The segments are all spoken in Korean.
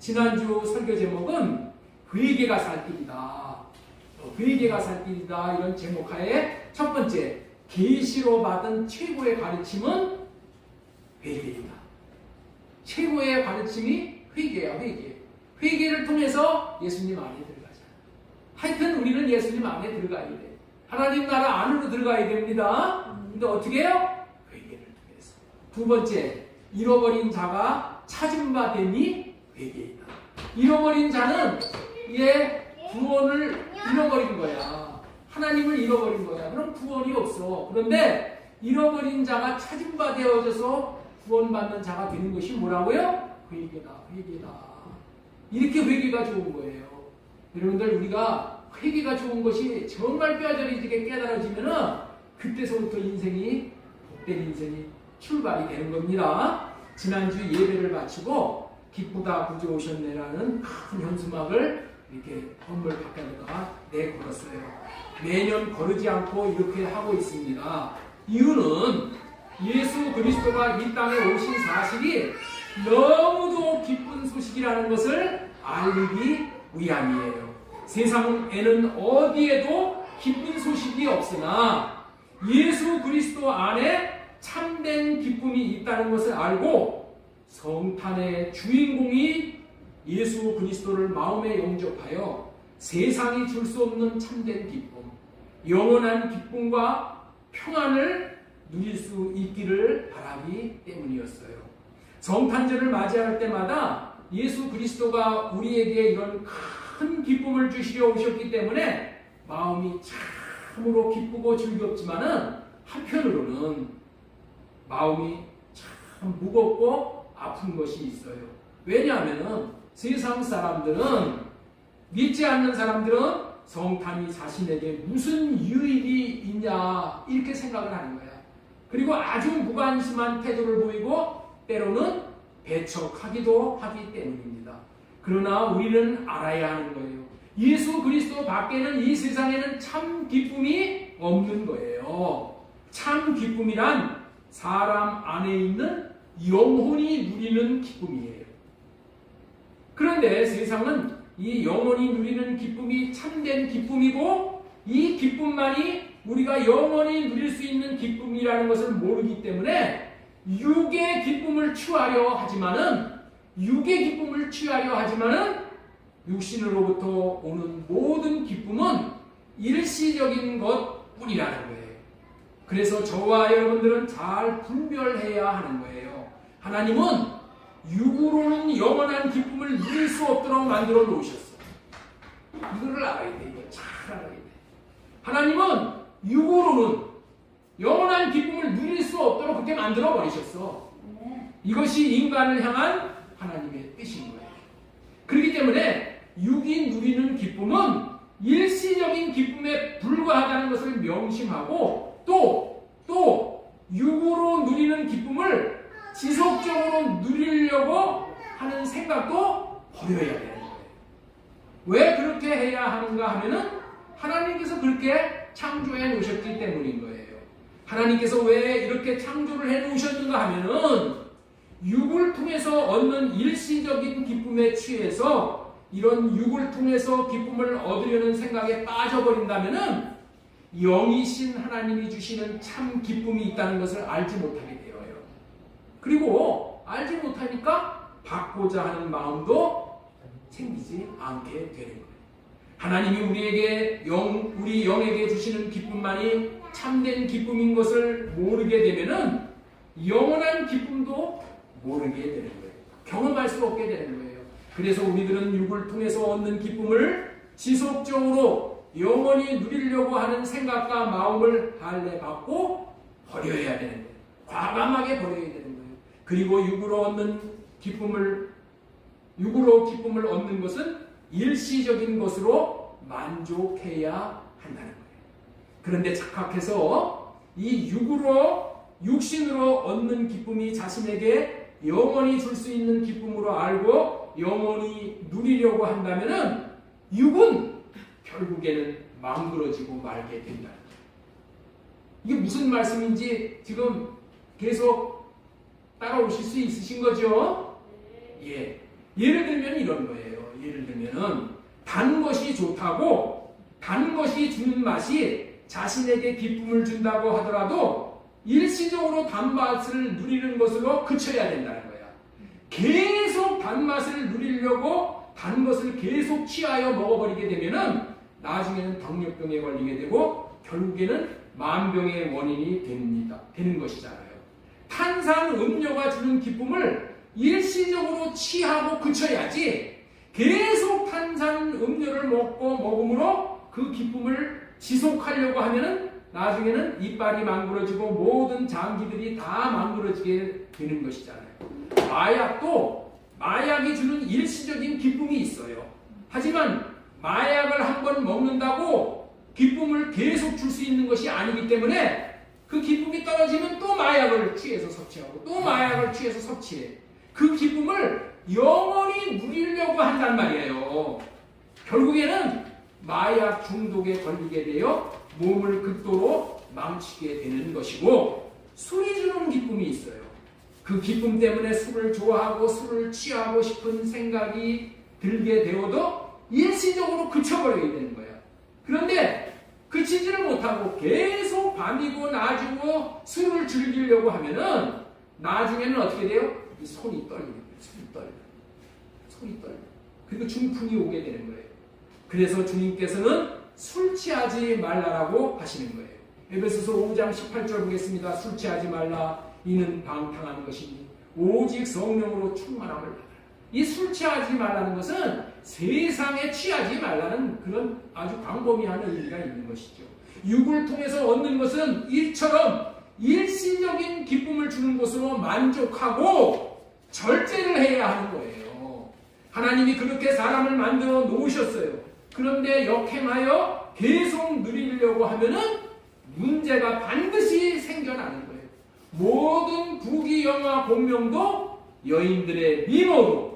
지난주 설교 제목은 회개가 살 길이다. 회개가 살 길이다. 이런 제목 하에 첫 번째, 계시로 받은 최고의 가르침은 회개이다. 최고의 가르침이 회개야, 회개. 회개를 통해서 예수님 안에 들어가자. 하여튼 우리는 예수님 안에 들어가야 돼. 하나님 나라 안으로 들어가야 됩니다. 근데 어떻게 해요? 회개를 통해서. 두 번째, 잃어버린 자가 찾은 바 되니 회개이다. 잃어버린 자는 구원을 잃어버린 거야. 하나님을 잃어버린 거야. 그럼 구원이 없어. 그런데 잃어버린 자가 찾은 바 되어져서 구원받는 자가 되는 것이 뭐라고요? 회개다. 회개다. 이렇게 회개가 좋은 거예요. 여러분들, 우리가 회개가 좋은 것이 정말 뼈저리게 깨달아지면은 그때서부터 인생이 복된 인생이 출발이 되는 겁니다. 지난주 예배를 마치고 기쁘다 구주 오셨네라는 큰 현수막을 이렇게 건물 바깥에다가 내걸었어요. 매년 거르지 않고 이렇게 하고 있습니다. 이유는 예수 그리스도가 이 땅에 오신 사실이 너무도 기쁜 소식이라는 것을 알리기 위함이에요. 세상에는 어디에도 기쁜 소식이 없으나 예수 그리스도 안에 참된 기쁨이 있다는 것을 알고 성탄의 주인공이 예수 그리스도를 마음에 영접하여 세상이 줄 수 없는 참된 기쁨, 영원한 기쁨과 평안을 누릴 수 있기를 바라기 때문이었어요. 성탄절을 맞이할 때마다 예수 그리스도가 우리에게 이런 큰 기쁨을 주시려 오셨기 때문에 마음이 참으로 기쁘고 즐겁지만은 한편으로는 마음이 참 무겁고 아픈 것이 있어요. 왜냐하면 세상 사람들은, 믿지 않는 사람들은 성탄이 자신에게 무슨 유익이 있냐 이렇게 생각을 하는 거야. 그리고 아주 무관심한 태도를 보이고 때로는 배척하기도 하기 때문입니다. 그러나 우리는 알아야 하는 거예요. 예수 그리스도 밖에는 이 세상에는 참 기쁨이 없는 거예요. 참 기쁨이란 사람 안에 있는 영혼이 누리는 기쁨이에요. 그런데 세상은 이 영혼이 누리는 기쁨이 참된 기쁨이고 이 기쁨만이 우리가 영원히 누릴 수 있는 기쁨이라는 것을 모르기 때문에 육의 기쁨을 취하려 하지만은 육신으로부터 오는 모든 기쁨은 일시적인 것뿐이라는 거예요. 그래서 저와 여러분들은 잘 분별해야 하는 거예요. 하나님은 육으로는 영원한 기쁨을 누릴 수 없도록 만들어 놓으셨어. 이거를 알아야 돼. 이거 잘 알아야 돼. 하나님은 육으로는 영원한 기쁨을 누릴 수 없도록 그렇게 만들어 버리셨어. 이것이 인간을 향한 하나님의 뜻인 거예요. 그렇기 때문에 육이 누리는 기쁨은 일시적인 기쁨에 불과하다는 것을 명심하고 또 육으로 누리는 기쁨을 지속적으로 누리려고 하는 생각도 버려야 되는 거예요. 왜 그렇게 해야 하는가 하면은 하나님께서 그렇게 창조해 놓으셨기 때문인 거예요. 하나님께서 왜 이렇게 창조를 해 놓으셨는가 하면은 육을 통해서 얻는 일시적인 기쁨에 취해서 이런 육을 통해서 기쁨을 얻으려는 생각에 빠져버린다면은 영이신 하나님이 주시는 참 기쁨이 있다는 것을 알지 못하게 되어요. 그리고 알지 못하니까 받고자 하는 마음도 생기지 않게 되는 거예요. 하나님이 우리 영에게 주시는 기쁨만이 참된 기쁨인 것을 모르게 되면은 영원한 기쁨도 모르게 되는 거예요. 경험할 수 없게 되는 거예요. 그래서 우리들은 육을 통해서 얻는 기쁨을 지속적으로 영원히 누리려고 하는 생각과 마음을 할례받고 버려야 되는 거예요. 과감하게 버려야 되는 거예요. 그리고 육으로 기쁨을 얻는 것은 일시적인 것으로 만족해야 한다는 거예요. 그런데 착각해서 이 육신으로 얻는 기쁨이 자신에게 영원히 줄 수 있는 기쁨으로 알고 영원히 누리려고 한다면은 육은 결국에는 망그러지고 말게 된다. 이게 무슨 말씀인지 지금 계속 따라오실 수 있으신 거죠? 예. 예를 들면 이런 거예요. 예를 들면은 단 것이 좋다고 단 것이 주는 맛이 자신에게 기쁨을 준다고 하더라도 일시적으로 단맛을 누리는 것으로 그쳐야 된다는 거야. 계속 단맛을 누리려고 단 것을 계속 취하여 먹어버리게 되면은 나중에는 당뇨병에 걸리게 되고 결국에는 만병의 원인이 되는 것이잖아요. 탄산 음료가 주는 기쁨을 일시적으로 취하고 그쳐야지 계속 탄산 음료를 먹음으로 그 기쁨을 지속하려고 하면은 나중에는 이빨이 망그러지고 모든 장기들이 다 망그러지게 되는 것이잖아요. 마약도 마약이 주는 일시적인 기쁨이 있어요. 하지만 마약을 한번 먹는다고 기쁨을 계속 줄 수 있는 것이 아니기 때문에 그 기쁨이 떨어지면 또 마약을 취해서 섭취하고 또 마약을 취해서 섭취해. 그 기쁨을 영원히 누리려고 한단 말이에요. 결국에는 마약 중독에 걸리게 되어 몸을 극도로 망치게 되는 것이고, 술이 주는 기쁨이 있어요. 그 기쁨 때문에 술을 좋아하고 술을 취하고 싶은 생각이 들게 되어도 일시적으로 그쳐버려야 되는 거예요. 그런데 그치지를 못하고 계속 밤이고 낮이고 술을 즐기려고 하면은 나중에는 어떻게 돼요? 이 손이 떨리는 거예요. 손이 떨려. 그리고 중풍이 오게 되는 거예요. 그래서 주님께서는 술 취하지 말라라고 하시는 거예요. 에베소서 5장 18절 보겠습니다. 술 취하지 말라. 이는 방탕한 것이니 오직 성령으로 충만함을 받아라. 이 술 취하지 말라는 것은 세상에 취하지 말라는 그런 아주 광범위한 의미가 있는 것이죠. 육을 통해서 얻는 것은 이처럼 일시적인 기쁨을 주는 것으로 만족하고 절제를 해야 하는 거예요. 하나님이 그렇게 사람을 만들어 놓으셨어요. 그런데 역행하여 계속 누리려고 하면은 문제가 반드시 생겨나는 거예요. 모든 부귀영화 공명도 여인들의 미모도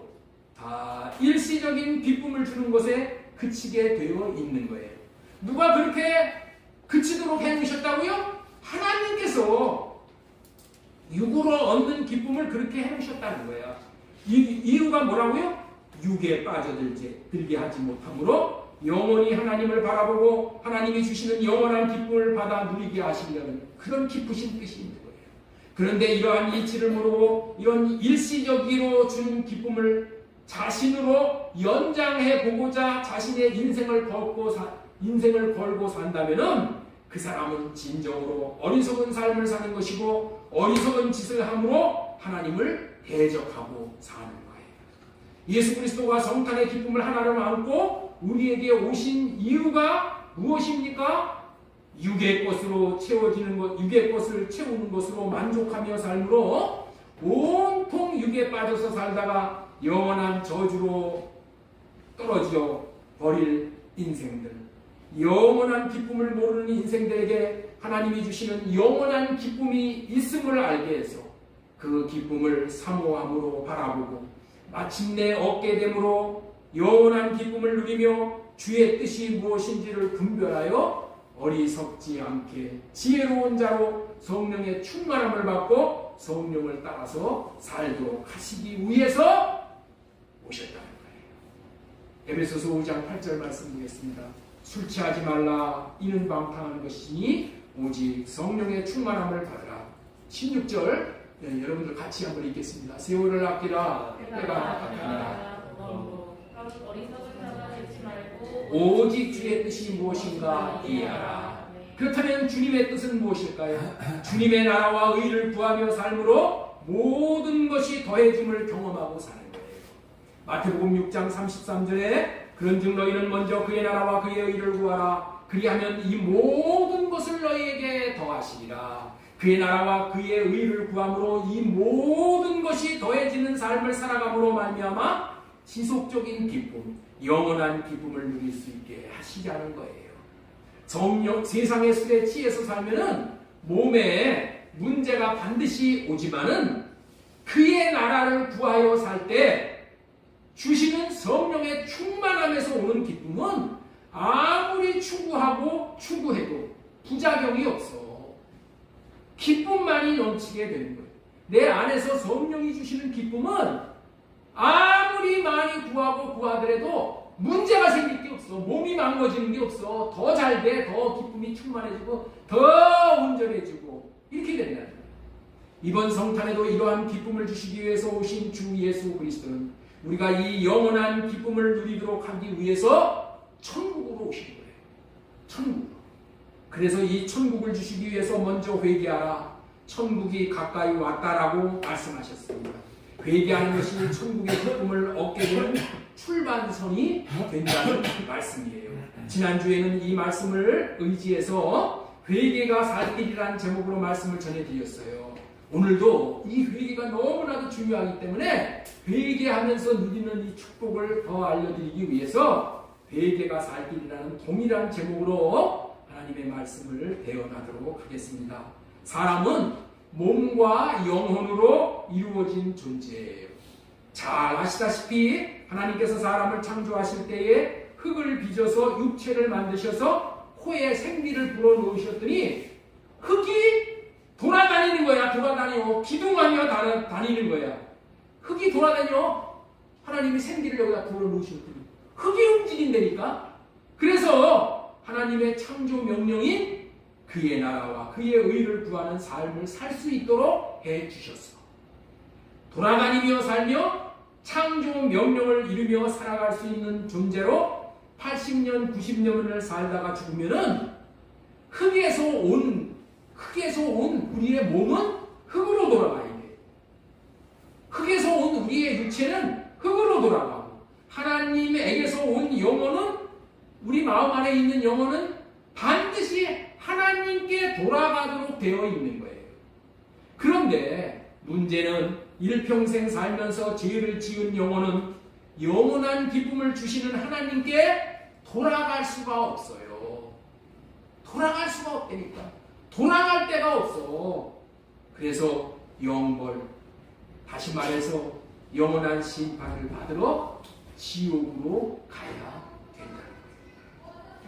다 일시적인 기쁨을 주는 것에 그치게 되어 있는 거예요. 누가 그렇게 그치도록 해놓으셨다고요? 하나님께서 육으로 얻는 기쁨을 그렇게 해놓으셨다는 거예요. 이유가 뭐라고요? 육에 빠져들게 하지 못함으로 영원히 하나님을 바라보고 하나님이 주시는 영원한 기쁨을 받아 누리게 하시려는 그런 깊으신 뜻이 있는 거예요. 그런데 이러한 이치를 모르고 이런 일시적으로 주는 기쁨을 자신으로 연장해 보고자 자신의 인생을 걸고 산다면은 그 사람은 진정으로 어리석은 삶을 사는 것이고 어리석은 짓을 함으로 하나님을 대적하고 사는 거예요. 예수 그리스도가 성탄의 기쁨을 하나로 안고 우리에게 오신 이유가 무엇입니까? 육의 것으로 채워지는 것, 육의 것을 채우는 것으로 만족하며 삶으로 온통 육에 빠져서 살다가 영원한 저주로 떨어져 버릴 인생들, 영원한 기쁨을 모르는 인생들에게 하나님이 주시는 영원한 기쁨이 있음을 알게 해서 그 기쁨을 사모함으로 바라보고 마침내 얻게 됨으로 영원한 기쁨을 누리며 주의 뜻이 무엇인지를 분별하여 어리석지 않게 지혜로운 자로 성령의 충만함을 받고 성령을 따라서 살도록 하시기 위해서 오셨다는 거예요. 에베소서 5장 8절 말씀드리겠습니다. 술 취하지 말라. 이는 방탕한 것이니 오직 성령의 충만함을 받으라. 16절 여러분들 같이 한번 읽겠습니다. 세월을 아끼라. 때가 아깝니라. 오직 주의 뜻이 무엇인가 이해하라. 그렇다면 주님의 뜻은 무엇일까요? 주님의 나라와 의를 구하며 삶으로 모든 것이 더해짐을 경험하고 사는 거예요. 마태복음 6장 33절에 그런즉 너희는 먼저 그의 나라와 그의 의를 구하라. 그리하면 이 모든 것을 너희에게 더하시리라. 그의 나라와 그의 의를 구함으로 이 모든 것이 더해지는 삶을 살아감으로 말미암아 지속적인 기쁨, 영원한 기쁨을 누릴 수 있게 하시자는 거예요. 세상의 술에 취해서 살면은 몸에 문제가 반드시 오지만은 그의 나라를 구하여 살 때 주시는 성령의 충만함에서 오는 기쁨은 아무리 추구해도 부작용이 없어. 기쁨만이 넘치게 되는 거예요. 내 안에서 성령이 주시는 기쁨은 아무리 아무리 많이 구하고 구하더라도 문제가 생길 게 없어. 몸이 망가지는 게 없어. 더 잘 돼. 더 기쁨이 충만해지고 더 온전해지고 이렇게 된다. 이번 성탄에도 이러한 기쁨을 주시기 위해서 오신 주 예수 그리스도는 우리가 이 영원한 기쁨을 누리도록 하기 위해서 천국으로 오신 거예요. 천국으로. 그래서 이 천국을 주시기 위해서 먼저 회개하라. 천국이 가까이 왔다라고 말씀하셨습니다. 회개하는 것이 천국의 기쁨을 얻게 되는 출발선이 된다는 말씀이에요. 지난주에는 이 말씀을 의지해서 회개가 살 길이라는 제목으로 말씀을 전해드렸어요. 오늘도 이 회개가 너무나도 중요하기 때문에 회개하면서 누리는 이 축복을 더 알려드리기 위해서 회개가 살 길이라는 동일한 제목으로 하나님의 말씀을 대언하도록 하겠습니다. 사람은 몸과 영혼으로 이루어진 존재예요. 잘 아시다시피 하나님께서 사람을 창조하실 때에 흙을 빚어서 육체를 만드셔서 코에 생기를 불어넣으셨더니 흙이 돌아다니는 거야. 돌아다니고 기둥하며 다니는 거야. 흙이 돌아다녀. 하나님이 생기를 여기다 불어넣으셨더니 흙이 움직인다니까. 그래서 하나님의 창조 명령인 그의 나라와 그의 의를 구하는 삶을 살 수 있도록 해주셨어. 돌아다니며 살며 창조 명령을 이루며 살아갈 수 있는 존재로 80년, 90년을 살다가 죽으면은 흙에서 온 우리의 몸은 흙으로 돌아가야 돼. 흙에서 온 우리의 육체는 흙으로 돌아가고 하나님에게서 온 영혼은 우리 마음 안에 있는 영혼은 반드시 하나님께 돌아가도록 되어 있는 거예요. 그런데 문제는 일평생 살면서 죄를 지은 영혼은 영원한 기쁨을 주시는 하나님께 돌아갈 수가 없어요. 돌아갈 수가 없다니까. 돌아갈 데가 없어. 그래서 영벌, 다시 말해서 영원한 심판을 받으러 지옥으로 가야 된다.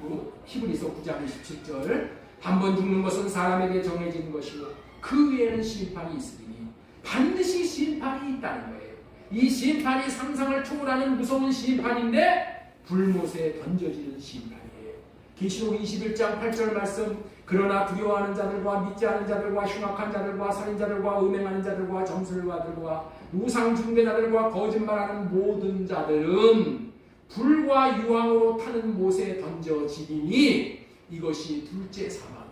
그리고 히브리서 9장 27절 한 번 죽는 것은 사람에게 정해진 것이고 그 위에는 심판이 있으니 반드시 심판이 있다는 거예요. 이 심판이 상상을 초월하는 무서운 심판인데 불못에 던져지는 심판이에요. 계시록 21장 8절 말씀 그러나 두려워하는 자들과 믿지 않은 자들과 흉악한 자들과 살인자들과 음행하는 자들과 점술가들과 우상 숭배자들과 거짓말하는 모든 자들은 불과 유황으로 타는 못에 던져지리니 이것이 둘째 사망이야.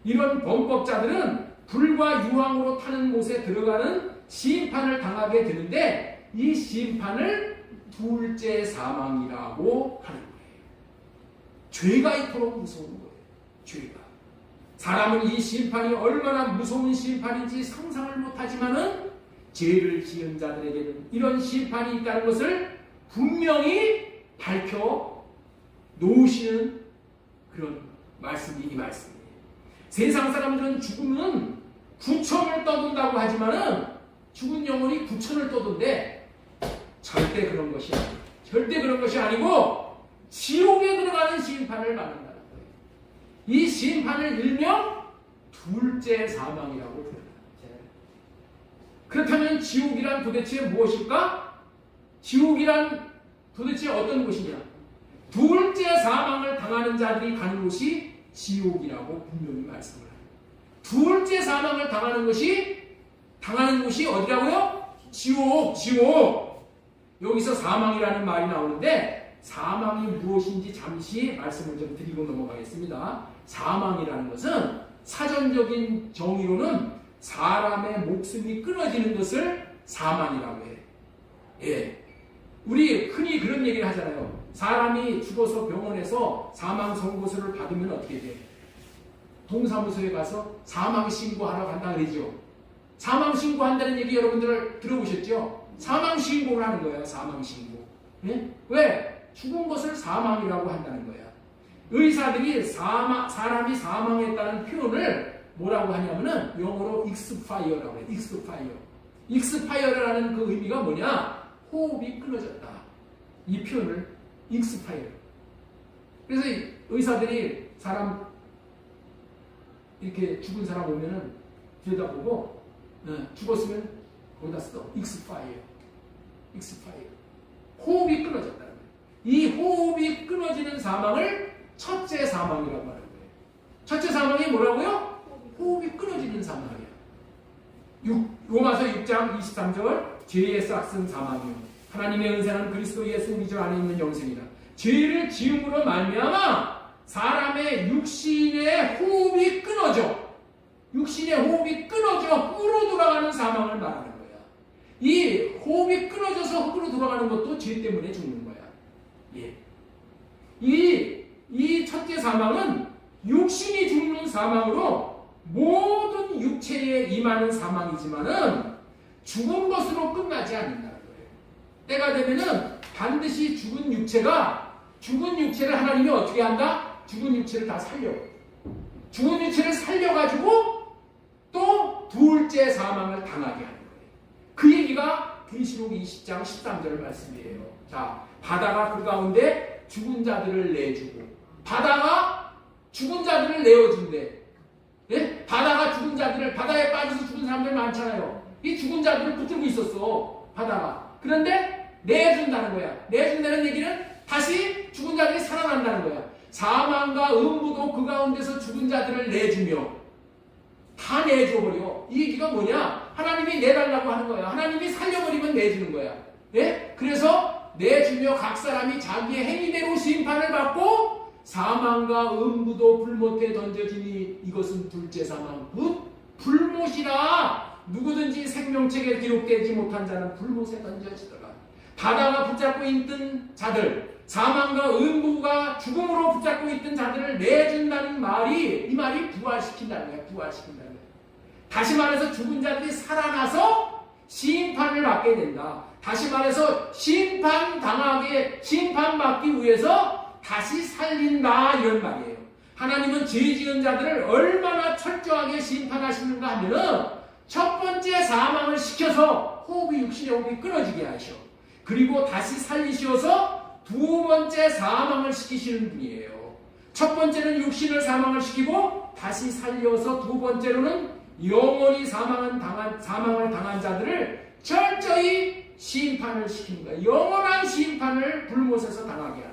이런 범법자들은 불과 유황으로 타는 못에 들어가는 심판을 당하게 되는데 이 심판을 둘째 사망이라고 하는 거예요. 죄가 이토록 무서운 거예요. 죄가. 사람은 이 심판이 얼마나 무서운 심판인지 상상을 못하지만은 죄를 지은 자들에게는 이런 심판이 있다는 것을 분명히 밝혀 놓으시는 그런 말씀이 이 말씀이에요. 세상 사람들은 죽으면 구천을 떠돈다고 하지만은 죽은 영혼이 구천을 떠돈데 절대 그런 것이 아니에요. 절대 그런 것이 아니고 지옥에 들어가는 심판을 받는다는 거예요. 이 심판을 일명 둘째 사망이라고 부릅니다. 그렇다면 지옥이란 도대체 무엇일까? 지옥이란 도대체 어떤 곳이냐? 둘째 사망을 당하는 자들이 가는 곳이 지옥이라고 분명히 말씀을 합니다. 둘째 사망을 당하는 곳이 어디라고요? 지옥. 여기서 사망이라는 말이 나오는데 사망이 무엇인지 잠시 말씀을 좀 드리고 넘어가겠습니다. 사망이라는 것은 사전적인 정의로는 사람의 목숨이 끊어지는 것을 사망이라고 해요. 예. 우리 흔히 그런 얘기를 하잖아요. 사람이 죽어서 병원에서 사망 선고서를 받으면 어떻게 돼? 동사무소에 가서 사망 신고하러 간다 그러죠. 사망 신고한다는 얘기 여러분들 들어보셨죠? 사망 신고를 하는 거예요. 사망 신고. 예? 왜? 죽은 것을 사망이라고 한다는 거야. 의사들이 사람이 사망했다는 표현을 뭐라고 하냐면은 영어로 expire라고 해요. expire라는 그 의미가 뭐냐? 호흡이 끊어졌다. 이 표현을 expire. 그래서 의사들이 사람 이렇게 죽은 사람 오면은 들여다보고 죽었으면 거기다 써 expire. 익스파이어. 호흡이 끊어졌다는 거예요. 이 호흡이 끊어지는 사망을 첫째 사망이라고 하는 거예요. 첫째 사망이 뭐라고요? 호흡이 끊어지는 사망이에요. 로마서 6장 23절 죄의 싹슨 사망이요 하나님의 은사는 그리스도 예수 우리 주 안에 있는 영생이다. 죄를 지음으로 말미암아 사람의 육신의 호흡이 끊어져. 육신의 호흡이 끊어져 흙으로 돌아가는 사망을 말하는 거야. 이 호흡이 끊어져서 흙으로 돌아가는 것도 죄 때문에 죽는 거야. 예. 이 첫째 사망은 육신이 죽는 사망으로 모든 육체에 임하는 사망이지만은 죽은 것으로 끝나지 않는다는 거예요. 때가 되면은 반드시 죽은 육체를 하나님이 어떻게 한다? 죽은 육체를 다 살려. 죽은 육체를 살려가지고 또 둘째 사망을 당하게 하는 거예요. 그 얘기가 계시록 20장 13절 말씀이에요. 자, 바다가 그 가운데 죽은 자들을 내주고, 바다가 죽은 자들을 내어준대. 예? 바다가 죽은 자들을, 바다에 빠져서 죽은 사람들 많잖아요. 이 죽은 자들을 붙들고 있었어, 바다가. 그런데 내준다는 거야. 내준다는 얘기는 다시 죽은 자들이 살아난다는 거야. 사망과 음부도 그 가운데서 죽은 자들을 내주며 다 내줘버려. 이 얘기가 뭐냐? 하나님이 내달라고 하는 거야. 하나님이 살려버리면 내주는 거야. 예? 그래서 내주며 각 사람이 자기의 행위대로 심판을 받고 사망과 음부도 불못에 던져지니 이것은 둘째 사망 곧 불못이라. 누구든지 생명책에 기록되지 못한 자는 불못에 던져지더라. 바다가 붙잡고 있던 자들, 사망과 음부가 죽음으로 붙잡고 있던 자들을 내준다는 말이, 이 말이 부활시킨다는 거야. 부활시킨다는 거야. 다시 말해서 죽은 자들이 살아나서 심판을 받게 된다. 다시 말해서 심판받기 위해서 다시 살린다, 이런 말이에요. 하나님은 죄 지은 자들을 얼마나 철저하게 심판하시는가 하면은 첫 번째 사망을 시켜서 육신의 호흡이 끊어지게 하셔. 그리고 다시 살리셔서 두 번째 사망을 시키시는 분이에요. 첫 번째는 육신을 사망을 시키고 다시 살려서 두 번째로는 영원히 사망을 당한 자들을 철저히 심판을 시키는 거예요. 영원한 심판을 불못에서 당하게 하는 거예요.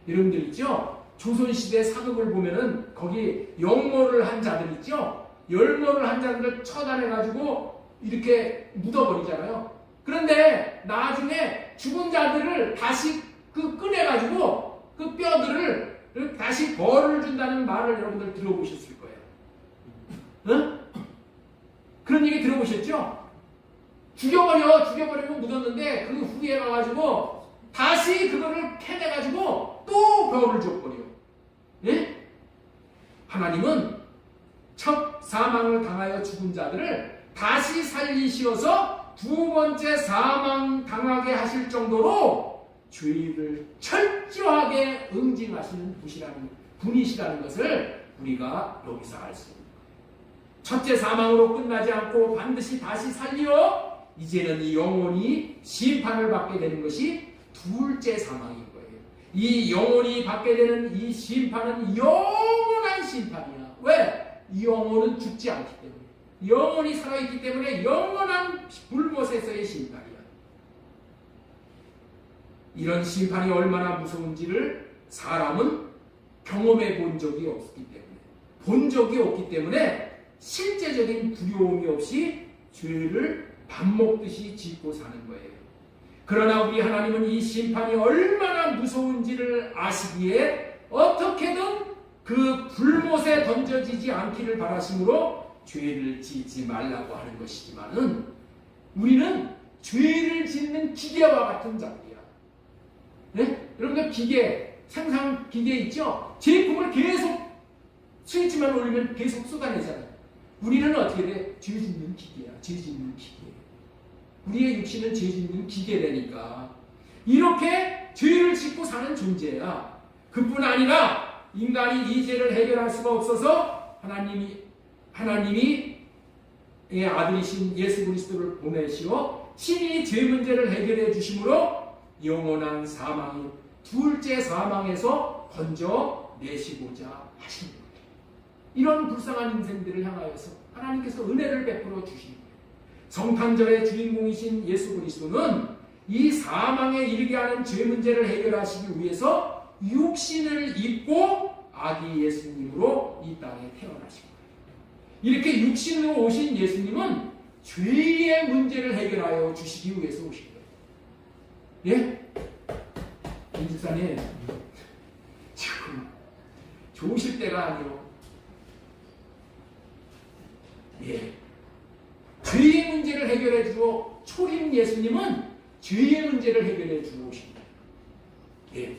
여러분들 있죠? 조선시대 사극을 보면은 거기 영모를 한 자들 있죠? 열모를 한 자들을 처단해가지고 이렇게 묻어버리잖아요. 그런데 나중에 죽은 자들을 다시 꺼내가지고 그 뼈들을 다시 벌을 준다는 말을 여러분들 들어보셨을 거예요. 응? 그런 얘기 들어보셨죠? 죽여버리고 묻었는데 그 후에 가가지고 다시 그거를 캐내가지고 또 벌을 줘버려. 예? 하나님은 첫 사망을 당하여 죽은 자들을 다시 살리시어서 두 번째 사망 당하게 하실 정도로 죄를 철저하게 응징하시는 분이시라는 것을 우리가 여기서 알 수 있습니다. 첫째 사망으로 끝나지 않고 반드시 다시 살려 이제는 영원히 심판을 받게 되는 것이 둘째 사망인 거예요. 이 영원히 받게 되는 이 심판은 영원한 심판이야. 왜? 이 영혼은 죽지 않기 때문에, 영원히 살아있기 때문에 영원한 불못에서의 심판이야. 이런 심판이 얼마나 무서운지를 사람은 경험해 본 적이 없기 때문에 실제적인 두려움이 없이 죄를 밥 먹듯이 짓고 사는 거예요. 그러나 우리 하나님은 이 심판이 얼마나 무서운지를 아시기에 어떻게든 그 불못에 던져지지 않기를 바라심으로 죄를 짓지 말라고 하는 것이지만은 우리는 죄를 짓는 기계와 같은 자들이야. 네? 여러분들 생산 기계 있죠? 제품을 계속 스위치만 올리면 계속 쏟아내잖아요. 우리는 어떻게 돼? 죄 짓는 기계야. 죄 짓는 기계. 우리의 육신은 죄 짓는 기계라니까. 이렇게 죄를 짓고 사는 존재야. 그뿐 아니라 인간이 이 죄를 해결할 수가 없어서 하나님이 아들이신 예수 그리스도를 보내시어 친히 죄 문제를 해결해 주심으로 영원한 사망이 둘째 사망에서 건져내시고자 하신 거예요. 이런 불쌍한 인생들을 향하여서 하나님께서 은혜를 베풀어 주신 거예요. 성탄절의 주인공이신 예수 그리스도는 이 사망에 이르게 하는 죄 문제를 해결하시기 위해서 육신을 입고 아기 예수님으로 이 땅에 태어나신 거예요. 이렇게 육신으로 오신 예수님은 죄의 문제를 해결하여 주시기 위해서 오신 거예요. 예? 김집사님, 지금 좋으실 때가 아니요. 예. 죄의 문제를 해결해 주어 초림 예수님은 죄의 문제를 해결해 주어 오신 거예요. 예.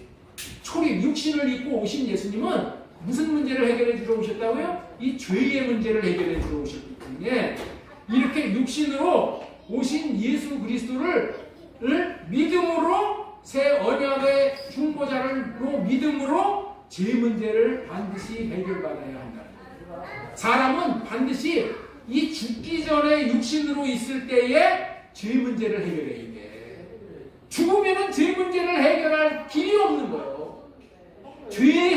초림, 육신을 입고 오신 예수님은 무슨 문제를 해결해 주러 오셨다고요? 이 죄의 문제를 해결해 주러 오셨기 때문에 이렇게 육신으로 오신 예수 그리스도를 믿음으로 새 언약의 중보자로 믿음으로 죄 문제를 반드시 해결받아야 한다. 사람은 반드시 이 죽기 전에 육신으로 있을 때에 죄 문제를 해결해야 돼. 죽으면은 죄 문제를 해결할 길이 없는 거예요. 죄의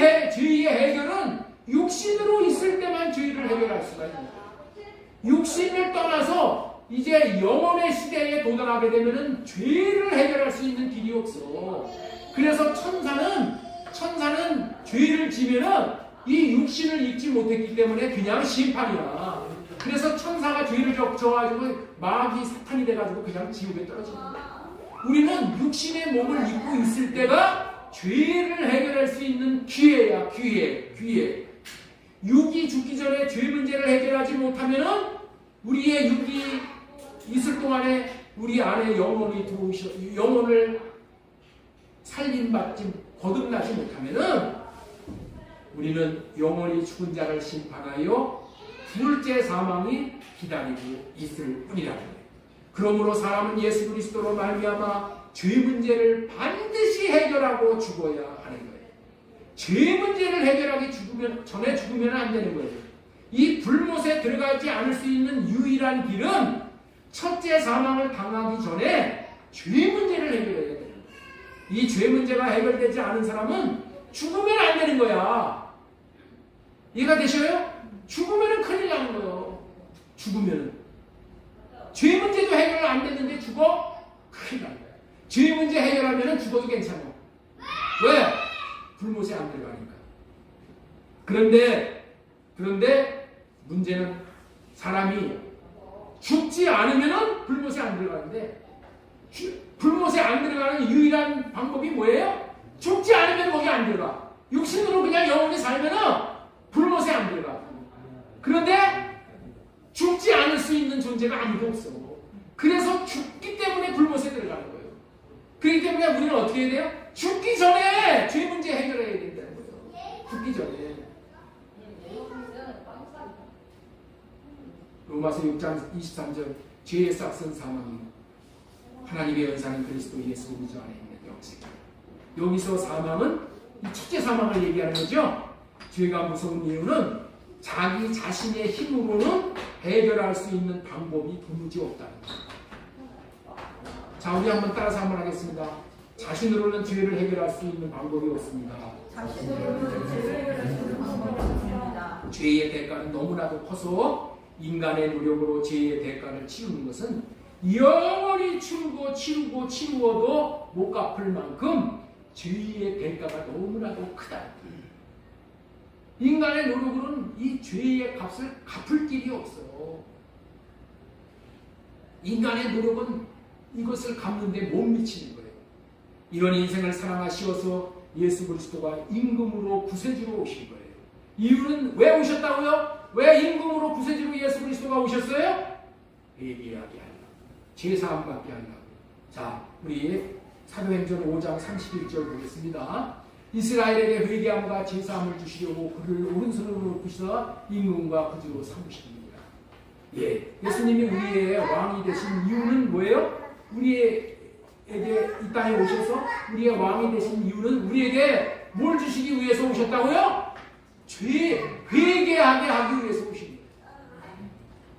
해결은 육신으로 있을 때만 죄를 해결할 수가 있는 거예요. 육신을 떠나서 이제 영혼의 시대에 도달하게 되면은 죄를 해결할 수 있는 길이 없어. 그래서 천사는 죄를 지면은 이 육신을 잊지 못했기 때문에 그냥 심판이야. 그래서 천사가 죄를 져가지고 마귀 사탄이 돼가지고 그냥 지옥에 떨어지는 거야. 우리는 육신의 몸을 입고 있을 때가 죄를 해결할 수 있는 기회야. 기회. 육이 죽기 전에 죄 문제를 해결하지 못하면은 우리의 육이 있을 동안에 우리 안에 영혼을 살림받지 거듭나지 못하면은 우리는 영원히 죽은 자를 심판하여 둘째 사망이 기다리고 있을 뿐이라는 거예요. 그러므로 사람은 예수 그리스도로 말미암아 죄 문제를 반드시 해결하고 죽어야 하는 거예요. 죄 문제를 해결하기 전에 죽으면 안 되는 거예요. 이 불못에 들어가지 않을 수 있는 유일한 길은 첫째 사망을 당하기 전에 죄 문제를 해결해야 돼요. 이 죄 문제가 해결되지 않은 사람은 죽으면 안 되는 거야. 이해가 되셔요? 죽으면 큰일 나는 거예요. 죽으면 죄 문제도 해결 안 됐는데 죽어? 큰일 나는 거야. 죄 문제 해결하면 죽어도 괜찮아. 왜? 불못에 안 들어가니까. 그런데 문제는 사람이 죽지 않으면 불못에 안 들어가는데 불못에 안 들어가는 유일한 방법이 뭐예요? 죽지 않으면 거기 안 들어가. 육신으로 그냥 영원히 살면은 불못에 안 들어가. 그런데 죽지 않을 수 있는 존재가 아무도 없어. 그래서 죽기 때문에 불못에 들어가는 거예요. 그렇기 때문에 우리는 어떻게 해야 돼요? 죽기 전에 죄 문제 해결해야 된다는 거예요. 죽기 전에. 로마서 6장 23절 죄의 싹은 사망이요 하나님의 연산인 그리스도 예수 우주 안에 있는 영생. 여기서 사망은 이 첫째 사망을 얘기하는 거죠. 죄가 무서운 이유는 자기 자신의 힘으로는 해결할 수 있는 방법이 도무지 없다는 거예요. 자, 우리 한번 따라서 한번 하겠습니다. 자신으로는 죄를 해결할 수 있는 방법이 없습니다. 죄의 대가는 너무나도 커서 인간의 노력으로 죄의 대가를 치우는 것은 영원히 치루어도 못 갚을 만큼 죄의 대가가 너무나도 크다. 인간의 노력으로는 이 죄의 값을 갚을 길이 없어. 인간의 노력은 이것을 갚는데 못 미치는 거예요. 이런 인생을 사랑하시어서 예수 그리스도가 임금으로 구세주로 오신 거예요. 이유는 왜 오셨다고요? 왜 임금으로 구세주로 예수 그리스도가 오셨어요? 회개하게 하려고. 죄사함 받게 하려고. 자, 우리 사도행전 5장 31절 보겠습니다. 이스라엘에게 회개함과 죄사함을 주시려고 그를 오른손으로 높이사 임금과 구주로 삼으십니다. 예, 예수님이 우리의 왕이 되신 이유는 뭐예요? 우리에게 이 땅에 오셔서 우리의 왕이 되신 이유는 우리에게 뭘 주시기 위해서 오셨다고요? 죄 회개하게 하기 위해서 오신 거예요.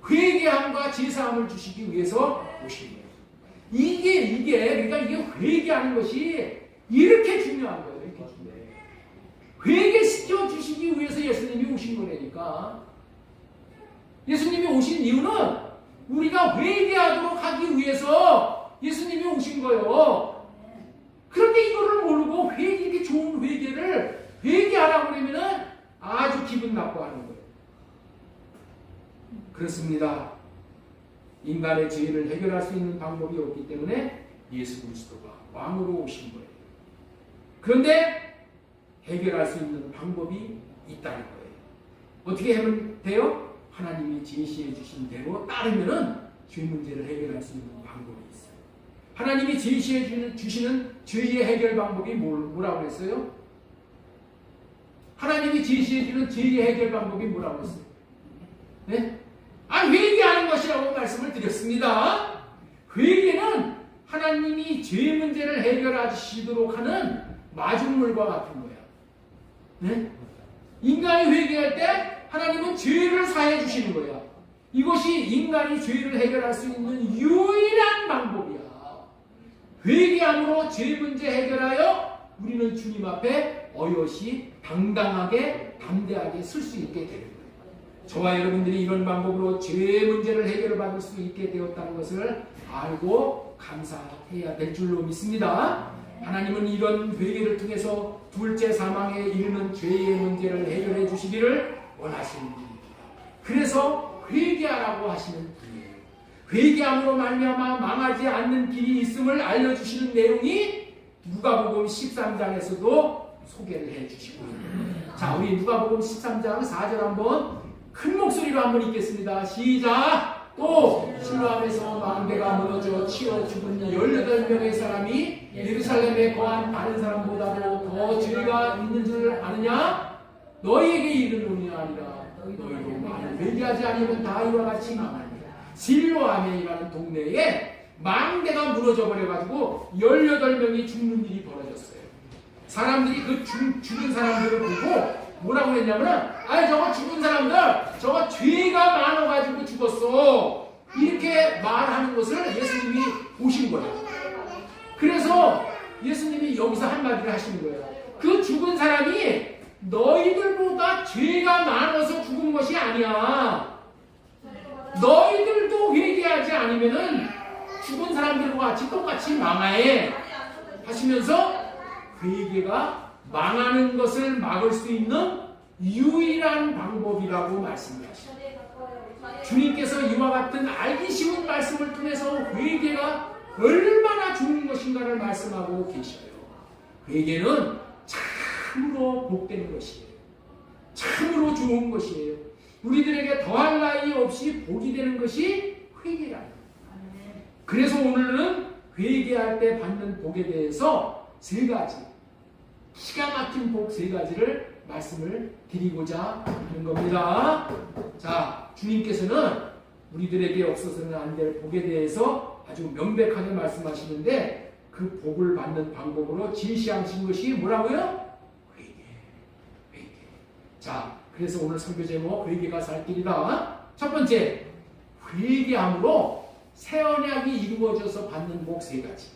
회개함과 죄사함을 주시기 위해서 오신 거예요. 그러니까 이게 회개하는 것이 이렇게 중요한 거예요. 이렇게 중요해요. 회개시켜 주시기 위해서 예수님이 오신 거라니까. 예수님이 오신 이유는 우리가 회개하도록 하기 위해서 예수님이 오신 거예요. 그런데 이거를 모르고 이렇게 좋은 회개를 회개하라고 그러면은 아주 기분 나빠하는 거예요. 그렇습니다. 인간의 죄를 해결할 수 있는 방법이 없기 때문에 예수 그리스도가 왕으로 오신 거예요. 그런데 해결할 수 있는 방법이 있다는 거예요. 어떻게 하면 돼요? 하나님이 제시해 주신 대로 따르면은 죄 문제를 해결할 수 있는 방법이 있어요. 하나님이 제시해 주시는 죄의 해결 방법이 뭐라고 했어요? 하나님이 제시해 주는 죄의 해결 방법이 뭐라고 했어요? 네? 회개하는 것이라고 말씀을 드렸습니다. 회개는 하나님이 죄 문제를 해결하시도록 하는 마중물과 같은 거야. 네? 인간이 회개할 때 하나님은 죄를 사해 주시는 거야. 이것이 인간이 죄를 해결할 수 있는 유일한 방법이야. 회개함으로 죄 문제 해결하여 우리는 주님 앞에 어여시 당당하게 담대하게 설 수 있게 되는 거예요. 저와 여러분들이 이런 방법으로 죄 문제를 해결받을 수 있게 되었다는 것을 알고 감사해야 될 줄로 믿습니다. 하나님은 이런 회개를 통해서 둘째 사망에 이르는 죄의 문제를 해결해 주시기를 원하시는 분입니다. 그래서 회개하라고 하시는 분이에요. 회개함으로 말미암아 망하지 않는 길이 있음을 알려주시는 내용이 누가복음 13장에서도 소개를 해주시고 있습니다. 자, 우리 누가복음 13장 4절 한번 큰 목소리로 한번 읽겠습니다. 시작! 또 실로암에서 망대가 무너져 치어 죽은 18명의 사람이 예루살렘에 거한 다른 사람보다도 더 죄가 있는 줄 아느냐? 너희에게 이르노니 아니라 너희도 만일 회개하지 아니하면 다 이와 같이 망하니라. 실로암이라는 동네에 망대가 무너져 버려가지고 18명이 죽는 일이 벌어졌어요. 사람들이 그 죽은 사람들을 보고 뭐라고 했냐면은 저거 죽은 사람들 저거 죄가 많아가지고 죽었어 이렇게 말하는 것을 예수님이 보신 거예요. 그래서 예수님이 여기서 한마디를 하시는 거예요. 그 죽은 사람이 너희들보다 죄가 많아서 죽은 것이 아니야. 너희들도 회개하지 않으면은 죽은 사람들과 같이 똑같이 망하해 하시면서 회개가 망하는 것을 막을 수 있는 유일한 방법이라고 말씀을 하십니다. 주님께서 이와 같은 알기 쉬운 말씀을 통해서 회개가 얼마나 좋은 것인가를 말씀하고 계시고요. 회개는 참으로 복된 것이에요. 참으로 좋은 것이에요. 우리들에게 더할 나위 없이 복이 되는 것이 회개라는 거예요. 그래서 오늘은 회개할 때 받는 복에 대해서 3가지 기가 막힌 복 3가지를 말씀을 드리고자 하는 겁니다. 자, 주님께서는 우리들에게 없어서는 안 될 복에 대해서 아주 명백하게 말씀하시는데 그 복을 받는 방법으로 제시하신 것이 뭐라고요? 회개. 자, 그래서 오늘 설교 제목 회개가 살 길이다. 첫 번째, 회개함으로 새 언약이 이루어져서 받는 복 3가지.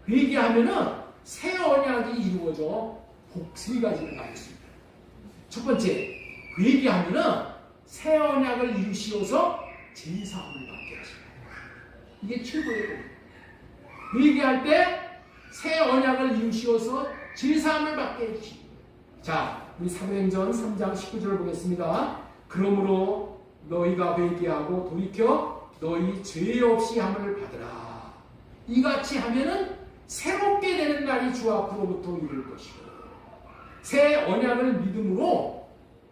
회개하면은 새 언약이 이루어져 복 3가지를 받을 수 있다. 첫 번째, 회개하면은 새 언약을 이루시어서 제사함을 받게 하십니다. 이게 최고의 복. 회개할 때 새 언약을 이루시어서 제사함을 받게 해주십니다. 자, 우리 사도행전 3장 19절을 보겠습니다. 그러므로 너희가 회개하고 돌이켜 너희 죄 없이 함을 받으라. 이같이 하면은 새롭게 되는 날이 주 앞으로부터 이를 것이고 새 언약을 믿음으로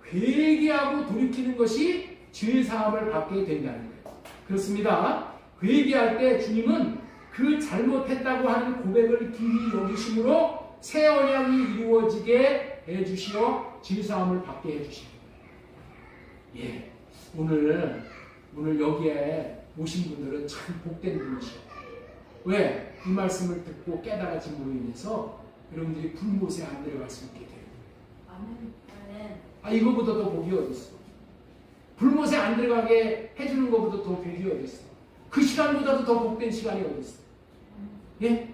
회개하고 돌이키는 것이 죄사함을 받게 된다는 거예요. 그렇습니다. 회개할 때 주님은 그 잘못했다고 하는 고백을 기히 여기심으로 새 언약이 이루어지게 해주시어 죄사함을 받게 해주십니다. 예, 오늘 여기에 오신 분들은 참 복된 분이시오. 왜? 이 말씀을 듣고 깨달아짐으로 인해서 여러분들이 불못에 안 들어갈 수 있게 돼요. 이거보다 더 복이 어딨어? 불못에 안 들어가게 해주는 것보다 더 복이 어딨어? 그 시간보다도 더 복된 시간이 어딨어? 예?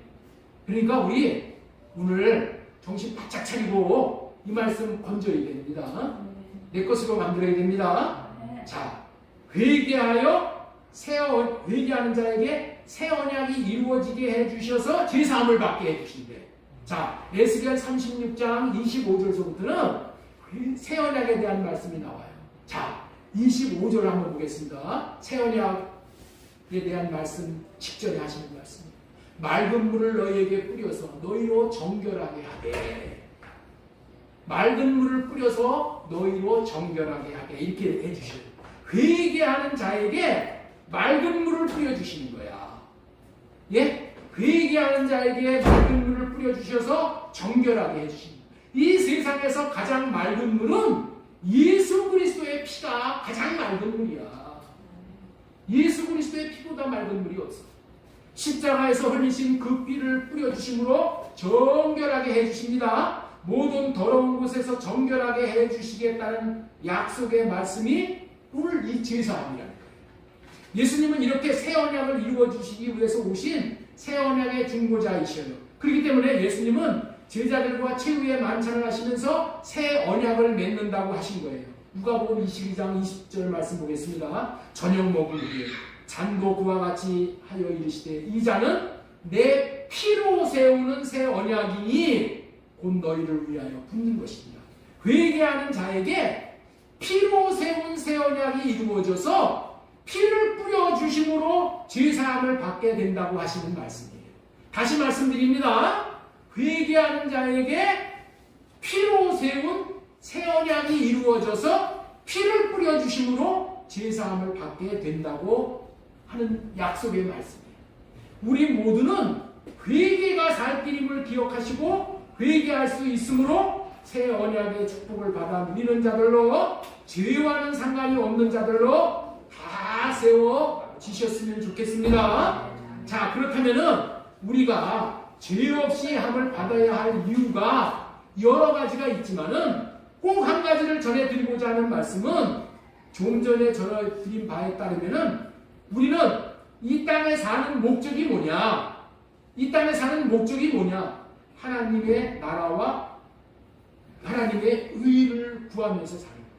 그러니까 우리 오늘 정신 바짝 차리고 이 말씀 건져야 됩니다. 내 것으로 만들어야 됩니다. 자, 회개하여 회개하는 자에게 새 언약이 이루어지게 해주셔서 제사함을 받게 해주신대. 자, 에스겔 36장 25절서부터는 새 언약에 대한 말씀이 나와요. 자, 25절 한번 보겠습니다. 새 언약에 대한 말씀 직전에 하시는 말씀입니다. 맑은 물을 너희에게 뿌려서 너희로 정결하게 하되, 맑은 물을 뿌려서 너희로 정결하게 하게, 이렇게 해주셔요. 회개하는 자에게 맑은 물을 뿌려주시는 거야. 예? 회개하는 자에게 맑은 물을 뿌려주셔서 정결하게 해주시는 거야. 이 세상에서 가장 맑은 물은 예수 그리스도의 피가 가장 맑은 물이야. 예수 그리스도의 피보다 맑은 물이 없어. 십자가에서 흘리신 그 피를 뿌려주심으로 정결하게 해주십니다. 모든 더러운 곳에서 정결하게 해주시겠다는 약속의 말씀이 오늘 이 제사함이라는 거예요. 예수님은 이렇게 새 언약을 이루어주시기 위해서 오신 새 언약의 중보자이셔요. 그렇기 때문에 예수님은 제자들과 최후의 만찬을 하시면서 새 언약을 맺는다고 하신 거예요. 누가복음 22장 20절 말씀 보겠습니다. 저녁 먹을 후에 잔도 그와 같이 하여 이르시되 이 잔은 내 피로 세우는 새 언약이니 곧 너희를 위하여 붓는 것입니다. 회개하는 자에게 피로 세운 새 언약이 이루어져서 피를 뿌려주심으로 죄사함을 받게 된다고 하시는 말씀이에요. 다시 말씀드립니다. 회개하는 자에게 피로 세운 새 언약이 이루어져서 피를 뿌려주심으로 죄사함을 받게 된다고 하는 약속의 말씀이에요. 우리 모두는 회개가 살 길임을 기억하시고 회개할 수 있으므로 새 언약의 축복을 받아 누리는 자들로, 죄와는 상관이 없는 자들로 다 세워지셨으면 좋겠습니다. 자, 그렇다면은 우리가 죄 없이 함을 받아야 할 이유가 여러 가지가 있지만은 꼭 한 가지를 전해드리고자 하는 말씀은 좀 전에 전해드린 바에 따르면은 우리는 이 땅에 사는 목적이 뭐냐? 이 땅에 사는 목적이 뭐냐? 하나님의 나라와 하나님의 의를 구하면서 사는 거예요.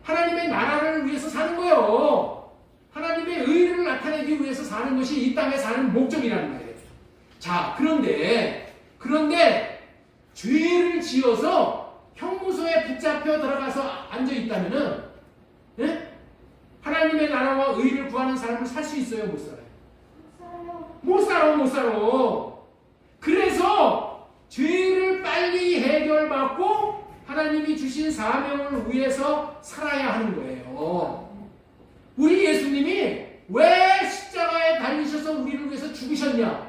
하나님의 나라를 위해서 사는 거예요. 하나님의 의를 나타내기 위해서 사는 것이 이 땅에 사는 목적이라는 거예요. 자, 그런데 죄를 지어서 형무소에 붙잡혀 들어가서 앉아 있다면은, 예? 하나님의 나라와 의를 구하는 삶을 살 수 있어요? 못 살아요? 못 살아. 그래서 죄를 빨리 해결받고 하나님이 주신 사명을 위해서 살아야 하는 거예요. 우리 예수님이 왜 십자가에 달리셔서 우리를 위해서 죽으셨냐?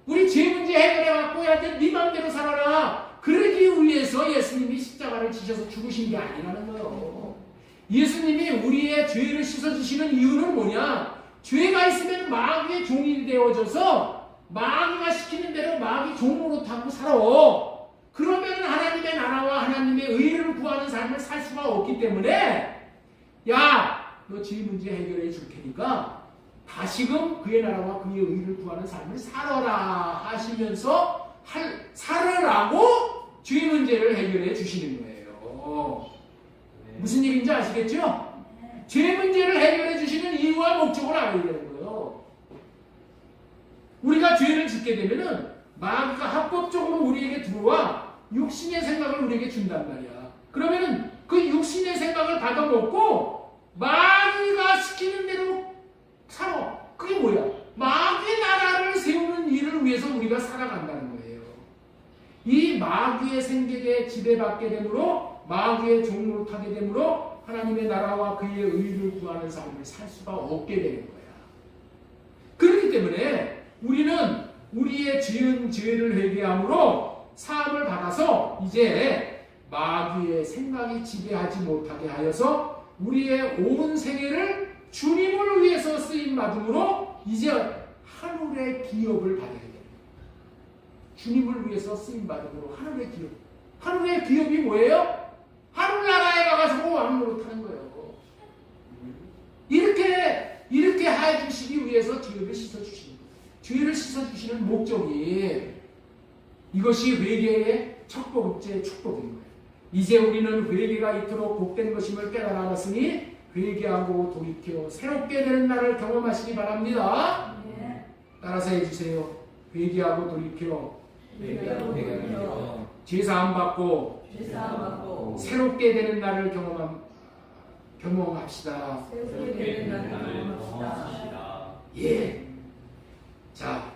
우리 죄 문제 해결해갖고 야, 네 마음대로 살아라. 그러기 위해서 예수님이 십자가를 지셔서 죽으신 게 아니라는 거예요. 예수님이 우리의 죄를 씻어주시는 이유는 뭐냐? 죄가 있으면 마귀의 종이 되어져서 마귀가 시키는 대로 마귀 종으로 타고 살아. 그러면 하나님의 나라와 하나님의 의를 구하는 삶을 살 수가 없기 때문에, 야, 너 죄 문제 해결해 줄 테니까 다시금 그의 나라와 그의 의를 구하는 삶을 살아라 하시면서 살으라고 죄 문제를 해결해 주시는 거예요. 무슨 얘기인지 아시겠죠? 죄 문제를 해결해 주시는 이유와 목적을 알아야 되는 거예요. 우리가 죄를 짓게 되면은 마귀가 합법적으로 우리에게 들어와 육신의 생각을 우리에게 준단 말이야. 그러면은 그 육신의 생각을 받아먹고 마귀가 시키는 대로 살아. 그게 뭐야? 마귀의 나라를 세우는 일을 위해서 우리가 살아간다는 거예요. 이 마귀의 생각에 지배받게 되므로 마귀의 종으로 타게 되므로 하나님의 나라와 그의 의를 구하는 삶을 살 수가 없게 되는 거야. 그렇기 때문에 우리는 우리의 지은 죄를 회개함으로 사함을 받아서 이제 마귀의 생각이 지배하지 못하게 하여서 우리의 온 생애를 주님을 위해서 쓰임받음으로 이제 하늘의 기업을 받게 됩니다. 주님을 위해서 쓰임받음으로 하늘의 기업. 하늘의 기업이 뭐예요? 하늘나라에 가서 왕으로 타는 거예요. 이렇게 해주시기 위해서 죄를 씻어주시는 거예요. 죄를 씻어주시는 목적이 이것이 회개의 첫 번째 축복인 거예요. 이제 우리는 회개가 이토록 복된 것임을 깨달았으니 회개하고 돌이켜 새롭게 되는 날을 경험하시기 바랍니다. 네. 따라서 해주세요. 회개하고 돌이켜 회개하고 돌이켜 죄사함 받고 죄사함 받고 새롭게 되는 날을 경험합시다. 새롭게 되는 날을 경험합시다. 예. 자,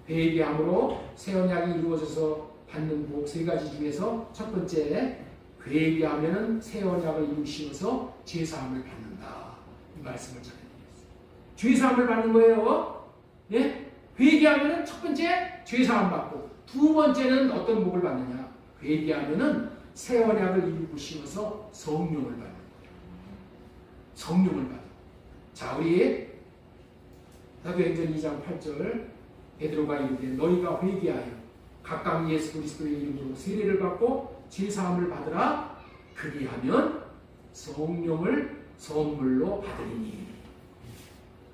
회개함으로 새 언약이 이루어져서 받는 복 세 가지 중에서 첫 번째, 회개하면은 새 언약을 이루시면서 죄사함을 받는다. 이 말씀을 전해드렸어요. 죄사함을 받는 거예요. 예? 회개하면은 첫 번째 죄사함 받고, 두 번째는 어떤 복을 받느냐? 회개하면은 새 언약을 이루시면서 성령을 받는 거예요. 성령을 받는. 자, 우리 사도행전 2장 8절 베드로가 이르되 너희가 회개하여 각각 예수 그리스도의 이름으로 세례를 받고 죄사함을 받으라. 그리하면 성령을 선물로 받으리니.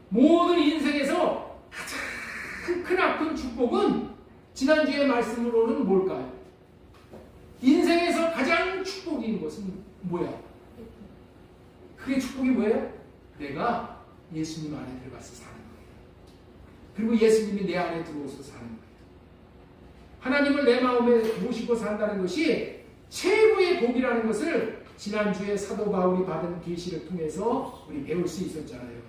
모든 인생에서 가장 크나큰 축복은 지난주의 말씀으로는 뭘까요? 인생에서 가장 축복인 것은 뭐야? 그게 축복이 뭐예요? 내가 예수님 안에 들어가서 사는 거예요. 그리고 예수님이 내 안에 들어오서 사는 거예요. 하나님을 내 마음에 모시고 산다는 것이 최고의 복이라는 것을 지난주에 사도 바울이 받은 계시를 통해서 우리 배울 수 있었잖아요.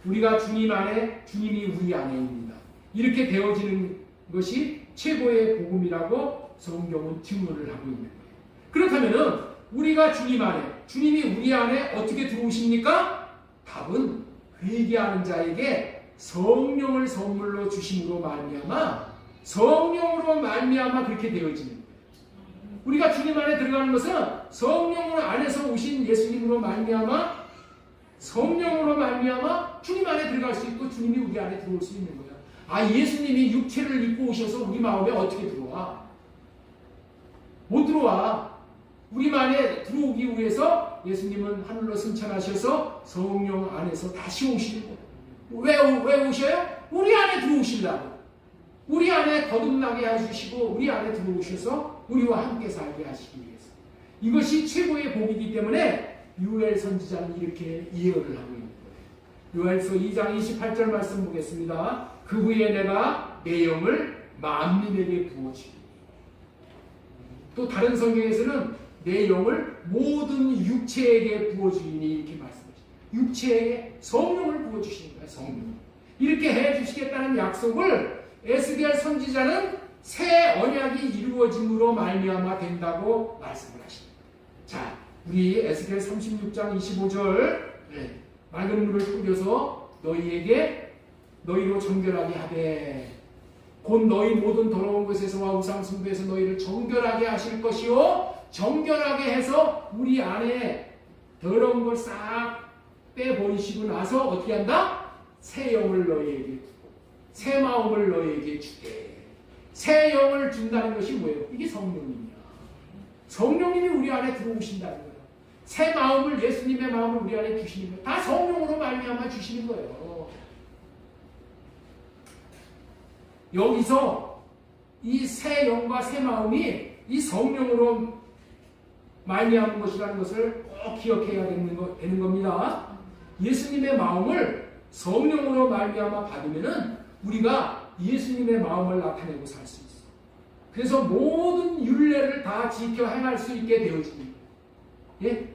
우리가 주님 안에, 주님이 우리 안에입니다. 이렇게 되어지는 것이 최고의 복음이라고 성경은 증언을 하고 있는 거예요. 그렇다면은 우리가 주님 안에, 주님이 우리 안에 어떻게 들어오십니까? 답은 회개하는 자에게 성령을 선물로 주심으로 말미암아, 성령으로 말미암아 그렇게 되어지는 거예요. 우리가 주님 안에 들어가는 것은 성령으로 안에서 오신 예수님으로 말미암아, 성령으로 말미암아 주님 안에 들어갈 수 있고 주님이 우리 안에 들어올 수 있는 거예요. 아, 예수님이 육체를 입고 오셔서 우리 마음에 어떻게 들어와? 못 들어와. 우리 안에 들어오기 위해서 예수님은 하늘로 승천하셔서 성령 안에서 다시 오시는 거예요. 왜 오셔요? 우리 안에 들어오시려고. 우리 안에 거듭나게 해주시고 우리 안에 들어오셔서 우리와 함께 살게 하시기 위해서. 이것이 최고의 복이기 때문에 요엘 선지자는 이렇게 예언을 하고 있는 거예요. 요엘서 2장 28절 말씀 보겠습니다. 그 후에 내가 내 영을 만민에게 부어주리니. 또 다른 성경에서는 내 영을 모든 육체에게 부어주리니 이렇게 말씀하시죠. 육체에게 성령을 부어주시는 거예요. 성령. 이렇게 해주시겠다는 약속을 에스겔 선지자는 새 언약이 이루어짐으로 말미암아 된다고 말씀을 하십니다. 자, 우리 에스겔 36장 25절 맑은 물을 뿌려서 너희로 정결하게 하되 곧 너희 모든 더러운 것에서와 우상 숭배에서 너희를 정결하게 하실 것이요 정결하게 해서 우리 안에 더러운 걸 싹 빼버리시고 나서 어떻게 한다? 새 영을 너희에게 주고 새 마음을 너희에게 주되. 새 영을 준다는 것이 뭐예요? 이게 성령님이야. 성령님이 우리 안에 들어오신다는 거예요. 새 마음을, 예수님의 마음을 우리 안에 주시는 거예요. 다 성령으로 말미암아 주시는 거예요. 여기서 이 새 영과 새 마음이 이 성령으로 말미암은 것이라는 것을 꼭 기억해야 되는 겁니다. 예수님의 마음을 성령으로 말미암아 받으면은 우리가 예수님의 마음을 나타내고 살 수 있어. 그래서 모든 율례를 다 지켜 행할 수 있게 되어집니다. 예?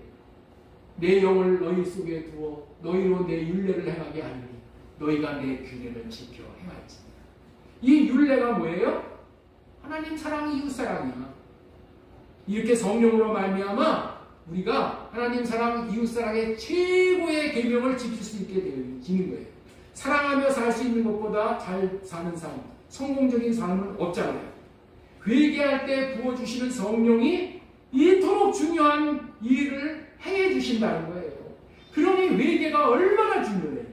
내 영을 너희 속에 두어 너희로 내 율례를 행하게 하리니 너희가 내 규례를 지켜 행할지. 이 율례가 뭐예요? 하나님 사랑, 이웃 사랑이야. 이렇게 성령으로 말미암아 우리가 하나님 사랑, 이웃 사랑의 최고의 계명을 지킬 수 있게 되어지는 거예요. 사랑하며 살 수 있는 것보다 잘 사는 삶, 성공적인 삶은 없잖아요. 회개할 때 부어주시는 성령이 이토록 중요한 일을 행해 주신다는 거예요. 그러니 회개가 얼마나 중요해.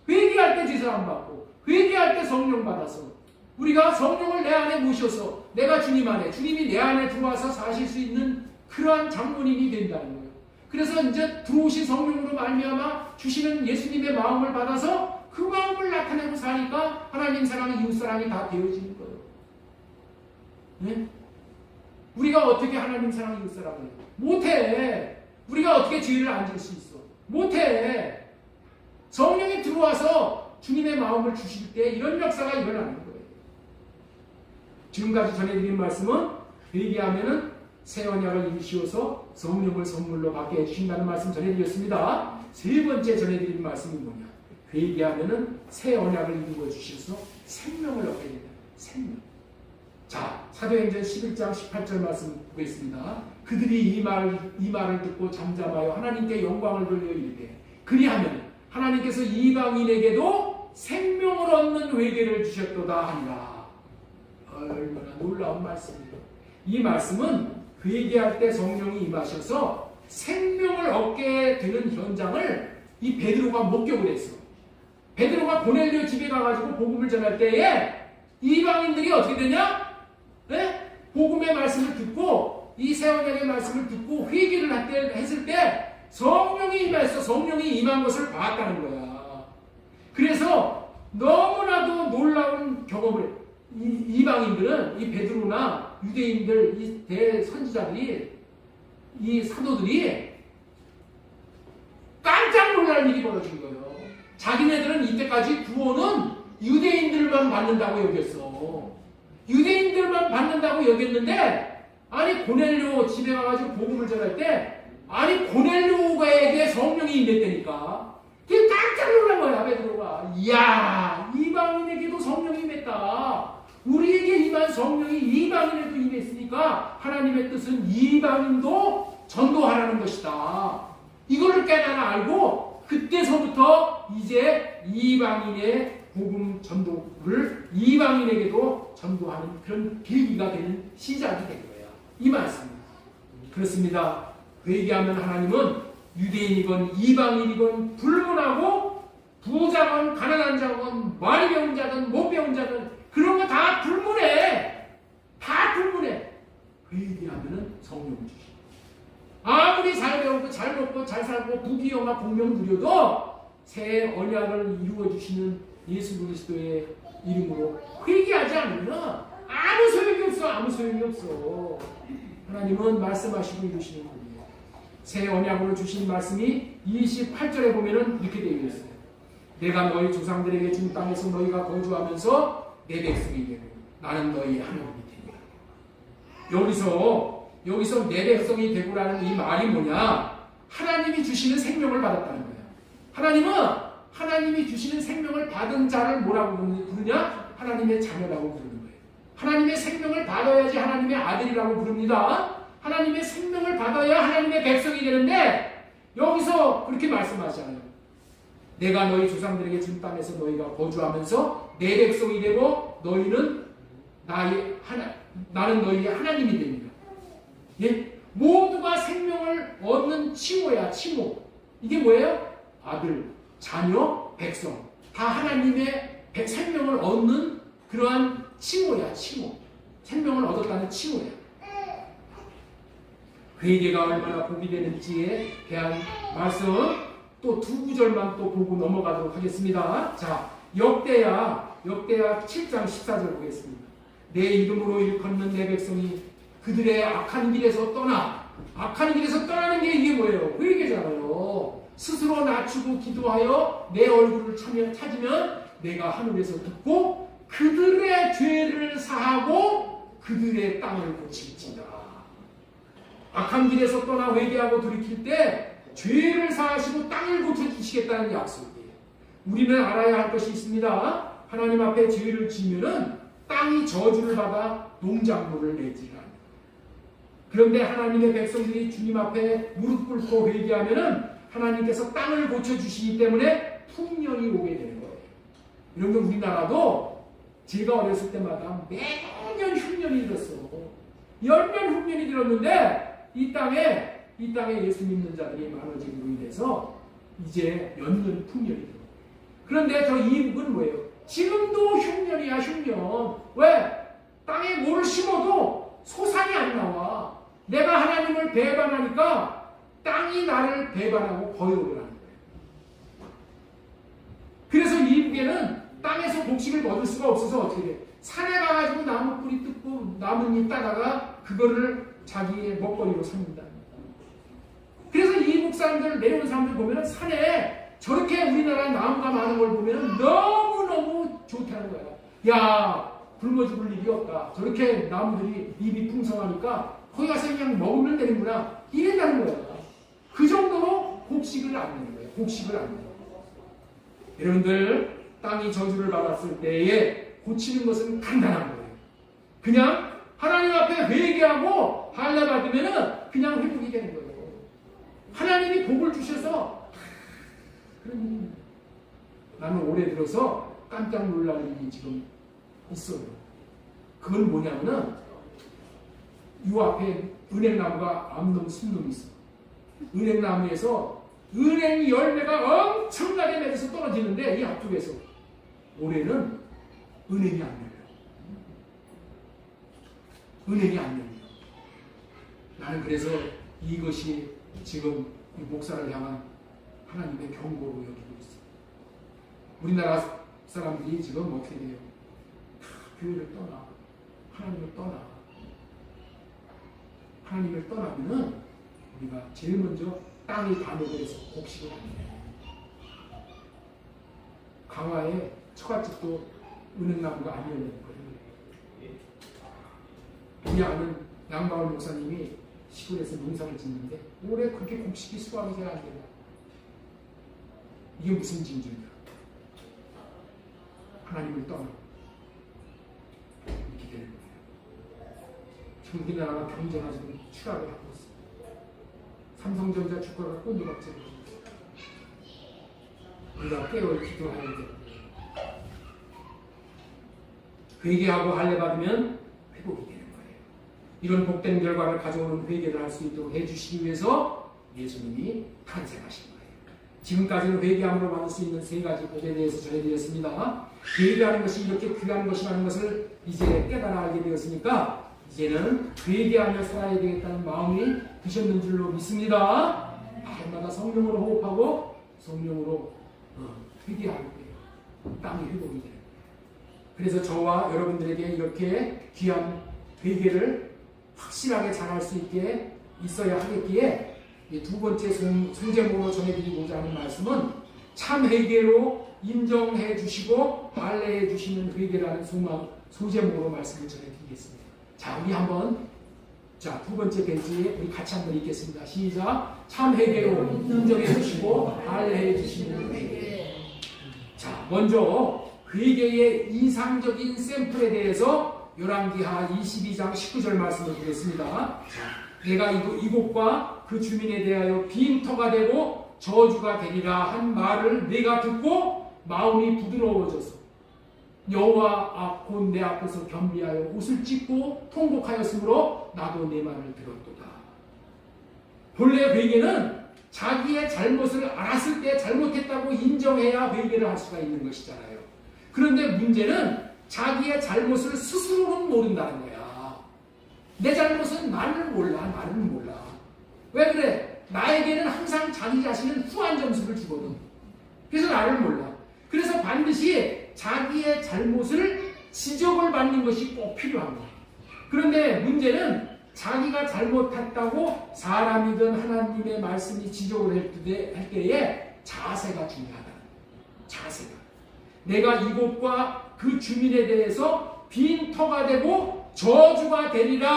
회개할 때 제사 받고 회개할 때 성령 받아서 우리가 성령을 내 안에 모셔서 내가 주님 안에, 주님이 내 안에 들어와서 사실 수 있는 그러한 장본인이 된다는 거예요. 그래서 이제 들어오신 성령으로 말미암아 주시는 예수님의 마음을 받아서 그 마음을 나타내고 사니까 하나님 사랑, 이웃 사랑이 다 되어지는 거예요. 네? 우리가 어떻게 하나님 사랑, 이웃 사랑을 못해. 우리가 어떻게 죄를 안 질 수 있어? 못해. 성령이 들어와서 주님의 마음을 주실 때 이런 역사가 일어나는 거예요. 지금까지 전해드린 말씀은 회개하면은 새 언약을 이루시어서 성령을 선물로 받게 해주신다는 말씀 전해드렸습니다. 세 번째 전해드린 말씀이 뭐냐? 회개하면은 새 언약을 이루어 주셔서 생명을 얻게 된다. 생명. 자, 사도행전 11장 18절 말씀 보겠습니다. 그들이 이 말을 듣고 잠잠하여 하나님께 영광을 돌려 이르되 그리하면 하나님께서 이방인에게도 생명을 얻는 회개를 주셨도다 하니라. 얼마나 놀라운 말씀이에요. 이 말씀은 회개할 때 성령이 임하셔서 생명을 얻게 되는 현장을 이 베드로가 목격을 했어. 베드로가 고넬료 집에 가가지고 복음을 전할 때에 이방인들이 어떻게 되냐? 네? 복음의 말씀을 듣고 이 새 언약의 말씀을 듣고 회개를 했을 때 성령이 임해서 성령이 임한 것을 봤다는 거야. 그래서 너무나도 놀라운 경험을 이방인들은 이 베드로나 유대인들 이 대선지자들이 이 사도들이 깜짝 놀랄 일이 벌어진 거예요. 자기네들은 이때까지 구원은 유대인들만 받는다고 여겼어. 유대인들만 받는다고 여겼는데 아니 고넬료 집에 가가지고 복음을 전할 때 아니 고넬료에게 성령이 임했다니까. 그게 깜짝 놀란 거야 베드로가. 이야 이방인에게도 성령이 임했다. 우리에게 임한 성령이 이방인에도 임했으니까 하나님의 뜻은 이방인도 전도하라는 것이다. 이거를 깨달아 알고 그때서부터 이제 이방인의 복음 전도를 이방인에게도 전도하는 그런 계기가 되는 시작이 된 거야. 이 말씀입니다. 그렇습니다. 회개하면 하나님은 유대인이건 이방인이건 불문하고 부자건 가난한 자건 말 배운 자든 못 배운 자든 그런 거 다 불문해. 다 불문해. 회개하면 성령을 주시. 아무리 잘 배우고 잘 먹고 잘 살고 부귀영화 공명 누려도 새 언약을 이루어 주시는 예수 그리스도의 이름으로 회개하지 않으면 아무 소용이 없어. 아무 소용이 없어. 하나님은 말씀하시고 이루시는 분이에요. 새 언약으로 주신 말씀이 28절에 보면은 이렇게 되어 있어요. 내가 너희 조상들에게 준 땅에서 너희가 거주하면서 내 백성이 되고 나는 너희 하나님이 되리라. 여기서 내 백성이 되고라는 이 말이 뭐냐? 하나님이 주시는 생명을 받았다는 거예요. 하나님은 하나님이 주시는 생명을 받은 자를 뭐라고 부르냐? 하나님의 자녀라고 부르는 거예요. 하나님의 생명을 받아야지 하나님의 아들이라고 부릅니다. 하나님의 생명을 받아야 하나님의 백성이 되는데 여기서 그렇게 말씀하잖아요. 내가 너희 조상들에게 준 땅에서 너희가 거주하면서 내 백성이 되고 너희는 나는 너희의 하나님이 됩니다. 예? 모두가 생명을 얻는 칭호야, 칭호. 이게 뭐예요? 아들, 자녀, 백성. 다 하나님의 생명을 얻는 그러한 칭호야, 칭호. 생명을 얻었다는 칭호야. 회개가 얼마나 복이 되는지에 대한 말씀 또 두 구절만 또 보고 넘어가도록 하겠습니다. 자, 역대하 7장 14절 보겠습니다. 내 이름으로 일컫는 내 백성이 그들의 악한 길에서 악한 길에서 떠나는 게 이게 뭐예요? 회개잖아요. 스스로 낮추고 기도하여 내 얼굴을 찾으면 내가 하늘에서 듣고 그들의 죄를 사하고 그들의 땅을 고칠지다. 악한 길에서 떠나 회개하고 돌이킬 때 죄를 사하시고 땅을 고쳐주시겠다는 약속이에요. 우리는 알아야 할 것이 있습니다. 하나님 앞에 죄를 지면은 땅이 저주를 받아 농작물을 내지 않아요. 그런데 하나님의 백성들이 주님 앞에 무릎 꿇고 회개하면은 하나님께서 땅을 고쳐주시기 때문에 풍년이 오게 되는 거예요. 이런 게 우리나라도 제가 어렸을 때마다 매년 흉년이 들었어. 10년 흉년이 들었는데 이 땅에 예수 믿는 자들이 많아짐으로 인해서 이제 연년 풍년이 들어. 그런데 저 이북은 뭐예요? 지금도 흉년이야, 흉년. 왜? 땅에 뭘 심어도 소산이 안 나와. 내가 하나님을 배반하니까 땅이 나를 배반하고 거역을 하는 거예요. 그래서 이북에는 땅에서 곡식을 얻을 수가 없어서 어떻게 돼? 산에 가가지고 나무 뿌리 뜯고 나뭇잎 따다가 그거를 자기의 먹거리로 삼는다. 그래서 미국 사람들, 내려온 사람들 보면은 산에 저렇게 우리나라에 나무가 많은 걸 보면은 너무너무 좋다는 거야. 야, 굶어 죽을 일이 없다. 저렇게 나무들이 잎이 풍성하니까 거기 가서 그냥 먹으면 되는구나. 이랬다는 거야. 그 정도로 곡식을 안 내는 거예요. 곡식을 안 내는 거예요. 여러분들, 땅이 저주를 받았을 때에 고치는 것은 간단한 거예요. 그냥 하나님 앞에 회개하고 할례 받으면은 그냥 회복이 되는 거예요. 하나님이 복을 주셔서 나는 올해 들어서 깜짝 놀라는 일이 지금 있어요. 그건 뭐냐면은 이 앞에 은행나무가 암놈, 순놈이 있어. 은행나무에서 은행 열매가 엄청나게 맺어서 떨어지는데 이 앞쪽에서 올해는 은행이 안 열려요. 은행이 안 열려요. 나는 그래서 이것이 지금 이 목사를 향한 하나님의 경고로 여기고 있어요. 우리나라 사람들이 지금 어떻게 돼요? 교회를 떠나. 하나님을 떠나. 하나님을 떠나면은 우리가 제일 먼저 땅이 단호해서 곡식을 합니다. 강화에 처갓집도 은행나무가 안 열리는 거예요. 우리 아는 양방울 목사님이 시골에서 농사를 짓는데 올해 그렇게 곡식이 수확이 잘 안 돼요. 이게 무슨 징조인가? 하나님을 떠나 이렇게 되는 거예요. 지금 우리나라가 경제가 지금 추락을 하고 있어요. 삼성전자 주가가 꼰대박질을 하고 있어요. 우리가 깨어 기도해야 돼요. 회개하고 할례 받으면 회복이 되는 거예요. 이런 복된 결과를 가져오는 회개를 할 수 있도록 해주시기 위해서 예수님이 탄생하신 거예요. 지금까지는 회개함으로 받을 수 있는 세 가지 복에 대해서 전해드렸습니다. 회개하는 것이 이렇게 귀한 것이라는 것을 이제 깨달아 알게 되었으니까 이제는 회개하며 살아야 되겠다는 마음이 드셨는 줄로 믿습니다. 날마다 성령으로 호흡하고 성령으로 회개하는 거예요. 땅이 회복이 돼요. 그래서 저와 여러분들에게 이렇게 귀한 회개를 확실하게 잘할 수 있게 있어야 하겠기에 이 두 번째 송제목으로 전해드리고자 하는 말씀은 참 회개로 인정해 주시고 할례해 주시는 회개라는 소제목으로 말씀을 전해드리겠습니다. 자, 우리 한번 두 번째 페이지에 우리 같이 한번 읽겠습니다. 시작. 참 회개로 인정해 주시고 할례해 주시는 회개. 자, 먼저 회개의 이상적인 샘플에 대해서 열왕기하 22장 19절 말씀을 드렸습니다. 내가 이곳과 그 주민에 대하여 빈터가 되고 저주가 되리라 한 말을 내가 듣고 마음이 부드러워져서 여호와 곧 내 앞에서 겸비하여 옷을 찢고 통곡하였으므로 나도 내 말을 들었도다. 본래 회개는 자기의 잘못을 알았을 때 잘못했다고 인정해야 회개를 할 수가 있는 것이잖아요. 그런데 문제는 자기의 잘못을 스스로는 모른다는 거야. 내 잘못은 나는 몰라. 왜 그래? 나에게는 항상 자기 자신은 후한 점수를 주거든. 그래서 나를 몰라. 그래서 반드시 자기의 잘못을 지적을 받는 것이 꼭 필요한 거야. 그런데 문제는 자기가 잘못했다고 사람이든 하나님의 말씀이 지적을 할 때에 자세가 중요하다. 자세가. 내가 이곳과 그 주민에 대해서 빈터가 되고 저주가 되리라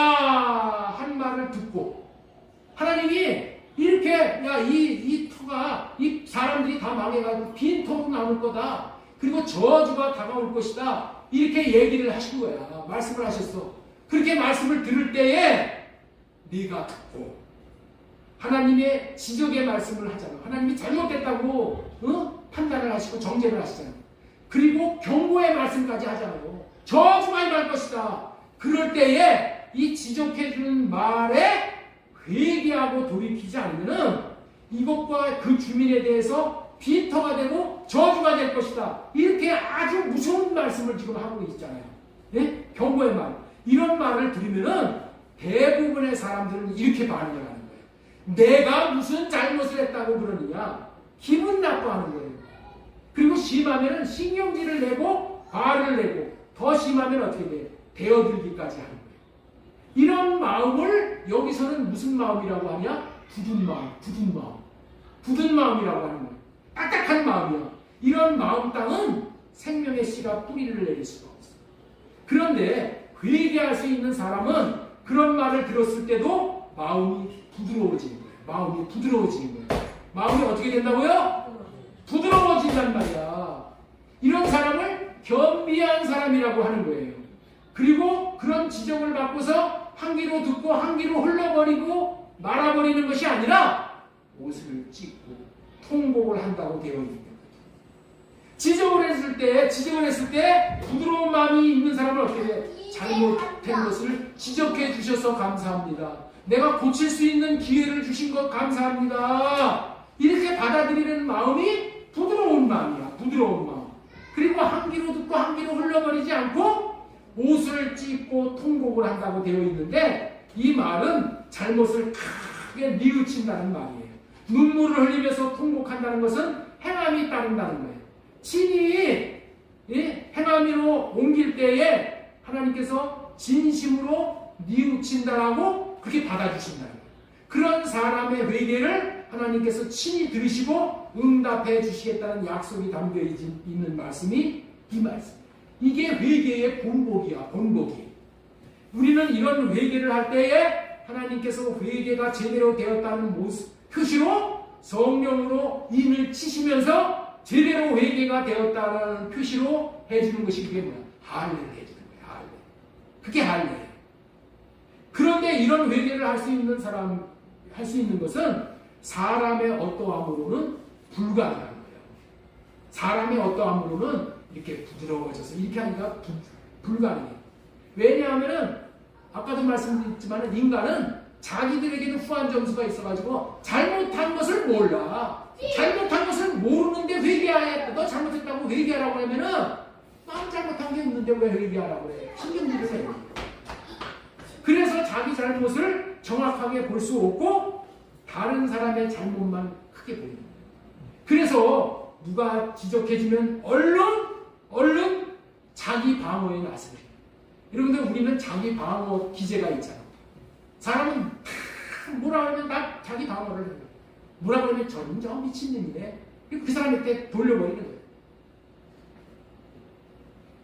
한 말을 듣고 하나님이 이렇게 이 터가 이 사람들이 다 망해가지고 빈터로 남을 거다. 그리고 저주가 다가올 것이다. 이렇게 얘기를 하신 거야. 말씀을 하셨어. 그렇게 말씀을 들을 때에 네가 듣고 하나님의 지적의 말씀을 하잖아. 하나님이 잘못됐다고 판단을 하시고 정죄를 하시잖아. 그리고 경고의 말씀까지 하잖아요. 저주가 임할 것이다. 그럴 때에 이 지적해주는 말에 회개하고 돌이키지 않으면은 이것과 그 주민에 대해서 빈터가 되고 저주가 될 것이다. 이렇게 아주 무서운 말씀을 지금 하고 있잖아요. 예? 경고의 말. 이런 말을 들으면은 대부분의 사람들은 이렇게 반응을 하는 거예요. 내가 무슨 잘못을 했다고 그러느냐? 기분 나빠하는 거예요. 그리고 심하면 신경질을 내고 화를 내고 더 심하면 어떻게 돼요? 대어들기까지 하는 거예요. 이런 마음을 여기서는 무슨 마음이라고 하냐? 굳은 마음. 굳은 마음이라고 하는 거예요. 딱딱한 마음이야. 이런 마음 땅은 생명의 씨가 뿌리를 내릴 수가 없어요. 그런데 회개할 수 있는 사람은 그런 말을 들었을 때도 마음이 부드러워지는 거예요. 마음이 부드러워지는 거예요. 마음이 어떻게 된다고요? 부드러워진단 말이야. 이런 사람을 겸비한 사람이라고 하는 거예요. 그리고 그런 지적을 받고서 한 귀로 듣고 한 귀로 흘러버리고 말아버리는 것이 아니라 옷을 찢고 통곡을 한다고 되어 있는 거예요. 지적을 했을 때 부드러운 마음이 있는 사람은 어떻게 돼? 잘못된 것을 지적해 주셔서 감사합니다. 내가 고칠 수 있는 기회를 주신 것 감사합니다. 이렇게 받아들이는 마음이 부드러운 마음이야. 부드러운 마음. 그리고 한 귀로 듣고 한 귀로 흘러버리지 않고 옷을 찢고 통곡을 한다고 되어 있는데 이 말은 잘못을 크게 뉘우친다는 말이에요. 눈물을 흘리면서 통곡한다는 것은 행함이 따른다는 거예요. 친히 행함으로 옮길 때에 하나님께서 진심으로 뉘우친다라고 그렇게 받아주신다는 거예요. 그런 사람의 회개를 하나님께서 친히 들으시고 응답해 주시겠다는 약속이 담겨 있는 말씀이 이 말씀. 이게 회개의 본보기야, 본보기. 우리는 이런 회개를 할 때에 하나님께서 회개가 제대로 되었다는 모습, 표시로 성령으로 인을 치시면서 제대로 회개가 되었다는 표시로 해주는 것이 그게 뭐야? 할례를 해주는 거야, 할례. 그게 할례예요. 그런데 이런 회개를 할 수 있는 사람, 할 수 있는 것은 사람의 어떠함으로는 불가능한 거예요. 사람의 어떠함으로는 이렇게 부드러워져서 이렇게 하기가 불가능해요. 왜냐하면 아까도 말씀드렸지만 인간은 자기들에게는 후한 점수가 있어가지고 잘못한 것을 몰라. 잘못한 것을 모르는데 회개하야. 너 잘못했다고 회개하라고 하면은 난 잘못한 게 없는데 왜 회개하라고 해. 신경질을 해요. 그래서 자기 잘못을 정확하게 볼 수 없고 다른 사람의 잘못만 크게 보이는 거예요. 그래서 누가 지적해주면 얼른 자기 방어에 나서요. 여러분들 우리는 자기 방어 기제가 있잖아. 사람은 뭐라 그러면 나 자기 방어를 해요. 뭐라 그러면 저는 저 미친놈이네. 그 사람한테 돌려버리는 거예요.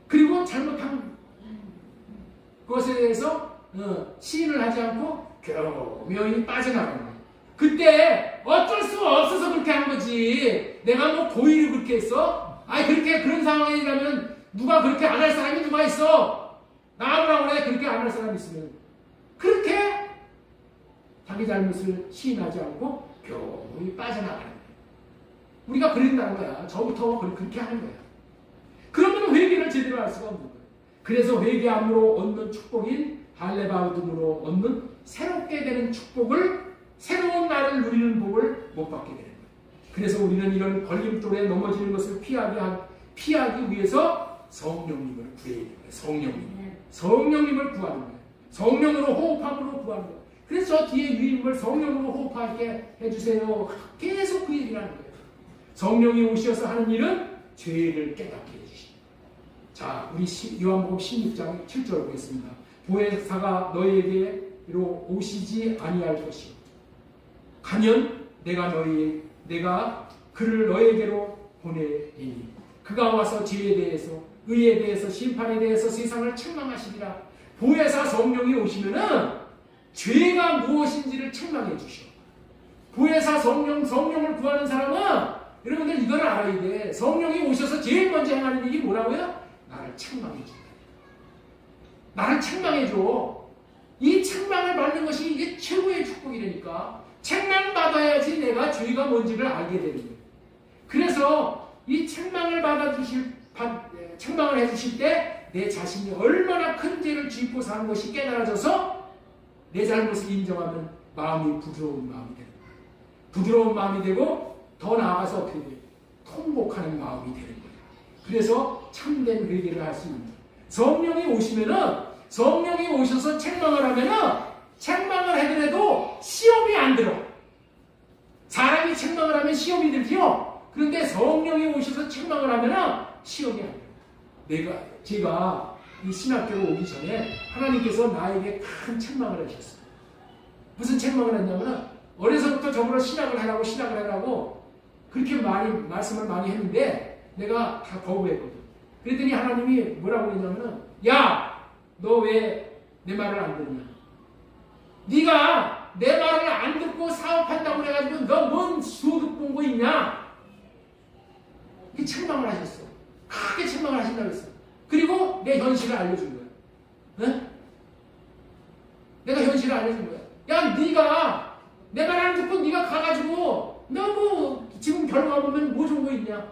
그리고 잘못한 것에 대해서 시인을 하지 않고 교묘히 빠져나가는 거예요. 그때 어쩔 수 없어서 그렇게 한 거지. 내가 뭐 고의를 그렇게 했어? 아니 그렇게 그런 상황이라면 누가 그렇게 안 할 사람이 누가 있어? 나오라고 그래. 그렇게 안 할 사람이 있으면 그렇게 자기 잘못을 시인하지 않고 교묘히 빠져나가는 거예요. 우리가 그런다는 거야. 저부터 그렇게 하는 거야. 그러면 회개를 제대로 할 수가 없는 거예요. 그래서 회개함으로 얻는 축복인 할례바우듬으로 얻는 새롭게 되는 축복을 새로운 날을 누리는 복을 못 받게 되는 거예요. 그래서 우리는 이런 걸림돌에 넘어지는 것을 피하기 위해서 성령님을 구해야 되는 거예요. 성령님을 구하는 거예요. 성령으로 호흡함으로 구하는 거예요. 그래서 저 뒤에 유인물 성령으로 호흡하게 해주세요. 계속 그 얘기를 하는 거예요. 성령이 오셔서 하는 일은 죄를 깨닫게 해주십니다. 자, 우리 요한복음 16장 7절 보겠습니다. 보혜사가 너희에게로 오시지 아니할 것이요 가면 내가 그를 너희에게로 보내리니 그가 와서 죄에 대해서 의에 대해서 심판에 대해서 세상을 책망하시리라. 보혜사 성령이 오시면은 죄가 무엇인지를 책망해 주셔. 보혜사 성령을 구하는 사람은 여러분들 이걸 알아야 돼. 성령이 오셔서 제일 먼저 행하는 일이 뭐라고요? 나를 책망해 준다. 나를 책망해 줘. 이 책망을 받는 것이 이게 최고의 축복이라니까. 책망받아야지 내가 죄가 뭔지를 알게 되는 거예요. 그래서 이 책망을 책망을 해주실 때 내 자신이 얼마나 큰 죄를 짓고 사는 것이 깨달아져서 내 잘못을 인정하면 마음이 부드러운 마음이 되는 거예요. 부드러운 마음이 되고 더 나아가서 어떻게 돼요? 통곡하는 마음이 되는 거예요. 그래서 참된 회개를 할 수 있는 거예요. 성령이 오셔서 책망을 하면은 책망을 하더라도 시험이 안 들어. 사람이 책망을 하면 시험이 들지요. 그런데 성령이 오셔서 책망을 하면은 시험이 안 들어. 제가 이 신학교로 오기 전에 하나님께서 나에게 큰 책망을 하셨어요. 무슨 책망을 했냐면은 어려서부터 저보러 신학을 하라고 그렇게 말씀을 많이 했는데 내가 다 거부했거든. 그랬더니 하나님이 뭐라고 그러냐면은 야, 너 왜 내 말을 안 듣냐? 네가 내 말을 안 듣고 사업한다고 그래가지고 너 뭔 소득 본 거 있냐? 이렇게 책망을 하셨어. 크게 책망을 하신다고 했어. 그리고 내 현실을 알려준 거야. 네? 내가 현실을 알려준 거야. 야, 네가 내 말 안 듣고 네가 가가지고 너 뭐 지금 결과 보면 뭐 좋은 거 있냐?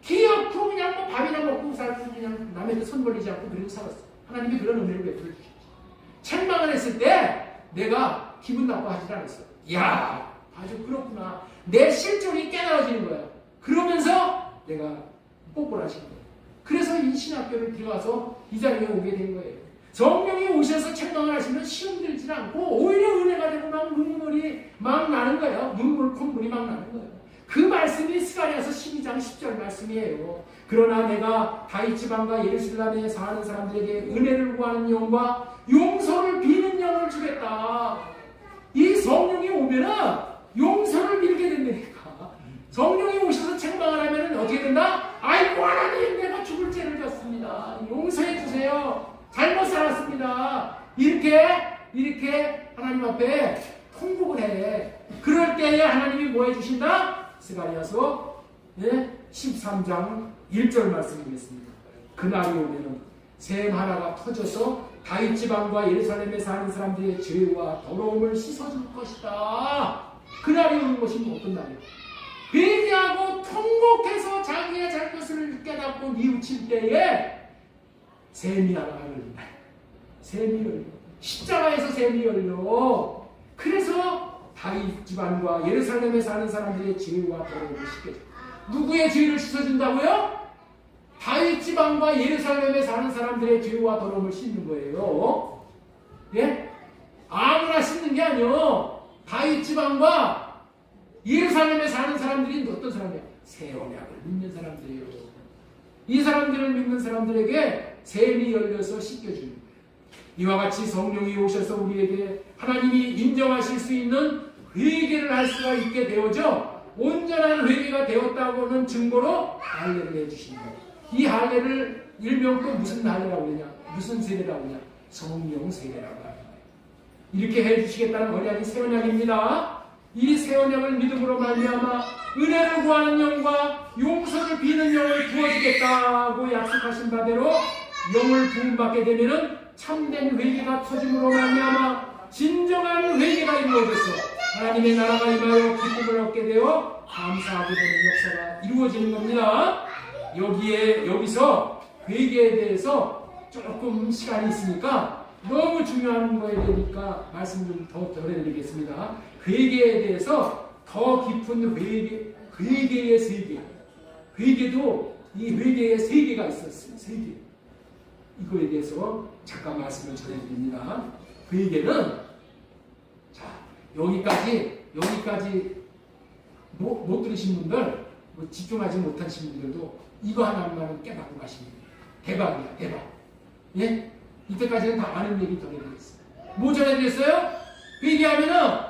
기어코 그냥 뭐 밥이나 먹고 살고 그냥 남에게 손 벌리지 않고 그리고 살았어. 하나님이 그런 은혜를 베풀어 주셨지. 책망을 했을 때 내가 기분 나빠하지 않았어. 야, 아주 그렇구나. 내 실존이 깨달아지는 거야. 그러면서 내가 뽀뽀를 하신 거예요. 그래서 이 신학교를 들어가서 이 자리에 오게 된 거예요. 성령이 오셔서 책망을 하시면 시험 들지 않고 오히려 은혜가 되고 막 눈물이 막 나는 거예요. 콧물이 막 나는 거예요. 그 말씀이 스가랴서 12장 10절 말씀이에요. 그러나 내가 다윗 지방과 예루살렘에 사는 사람들에게 은혜를 구하는 영과 용서를 비는 영을 주겠다. 이 성령이 오면은 용서를 빌게 된다니까. 성령이 오셔서 책망을 하면은 어떻게 된다? 아이고 하나님, 내가 죽을 죄를 졌습니다. 용서해 주세요. 잘못 살았습니다. 이렇게 하나님 앞에 통곡을 해. 그럴 때에 하나님이 뭐 해주신다? 스가랴서 13장 1절 말씀이겠습니다. 그날이 오면은 샘 하나가 터져서 다윗 지방과 예루살렘에 사는 사람들의 죄와 더러움을 씻어줄 것이다. 그날이 오는 것이 어떤 날이에요? 회개하고 통곡해서 자기의 잘못을 깨닫고 뉘우칠 때에 샘이 하나가 열린다. 샘이 열려. 십자가에서 샘이 열려. 그래서 다윗 집안과 예루살렘에 사는 사람들의 죄와 더러움을 씻겨줘. 누구의 죄를 씻어준다고요? 다윗 지방과 예루살렘에 사는 사람들의 죄와 더러움을 씻는 거예요. 예? 아무나 씻는 게 아니요. 다윗 지방과 예루살렘에 사는 사람들이 어떤 사람이야? 새 언약을 믿는 사람들이에요. 이 사람들을 믿는 사람들에게 샘이 열려서 씻겨주는 거예요. 이와 같이 성령이 오셔서 우리에게 하나님이 인정하실 수 있는 회개를 할 수가 있게 되어져 온전한 회개가 되었다고는 증거로 할례를 해주십니다. 이 할례를 일명 또 무슨 할례라고 그러냐? 무슨 세례라고 그러냐? 성령 세례라고 합니다. 이렇게 해주시겠다는 언약이 새 언약입니다. 이 새 언약을 믿음으로 말미암아 은혜를 구하는 영과 용서를 비는 영을 부어주겠다고 약속하신 바대로 영을 부음받게 되면은 참된 회개가 터짐으로 말미암아 진정한 회개가 이루어져서 하나님의 나라가 임하여 기쁨을 얻게 되어 감사하게 되는 역사가 이루어지는 겁니다. 여기서 회개에 대해서 조금 시간이 있으니까 너무 중요한 거에 대니까 말씀 좀 더 전해드리겠습니다. 회개에 대해서 더 깊은 회개의 세계. 회개도 이 회개의 세계가 있었어요. 세계. 이거에 대해서 잠깐 말씀을 전해드립니다. 회개는 자, 여기까지 못 들으신 분들, 집중하지 못하신 분들도 이거 하나만은 깨닫고 가십니다. 대박이야, 대박. 예? 이때까지는 다 아는 얘기 전해드렸어요. 뭐 전해드렸어요? 회개하면은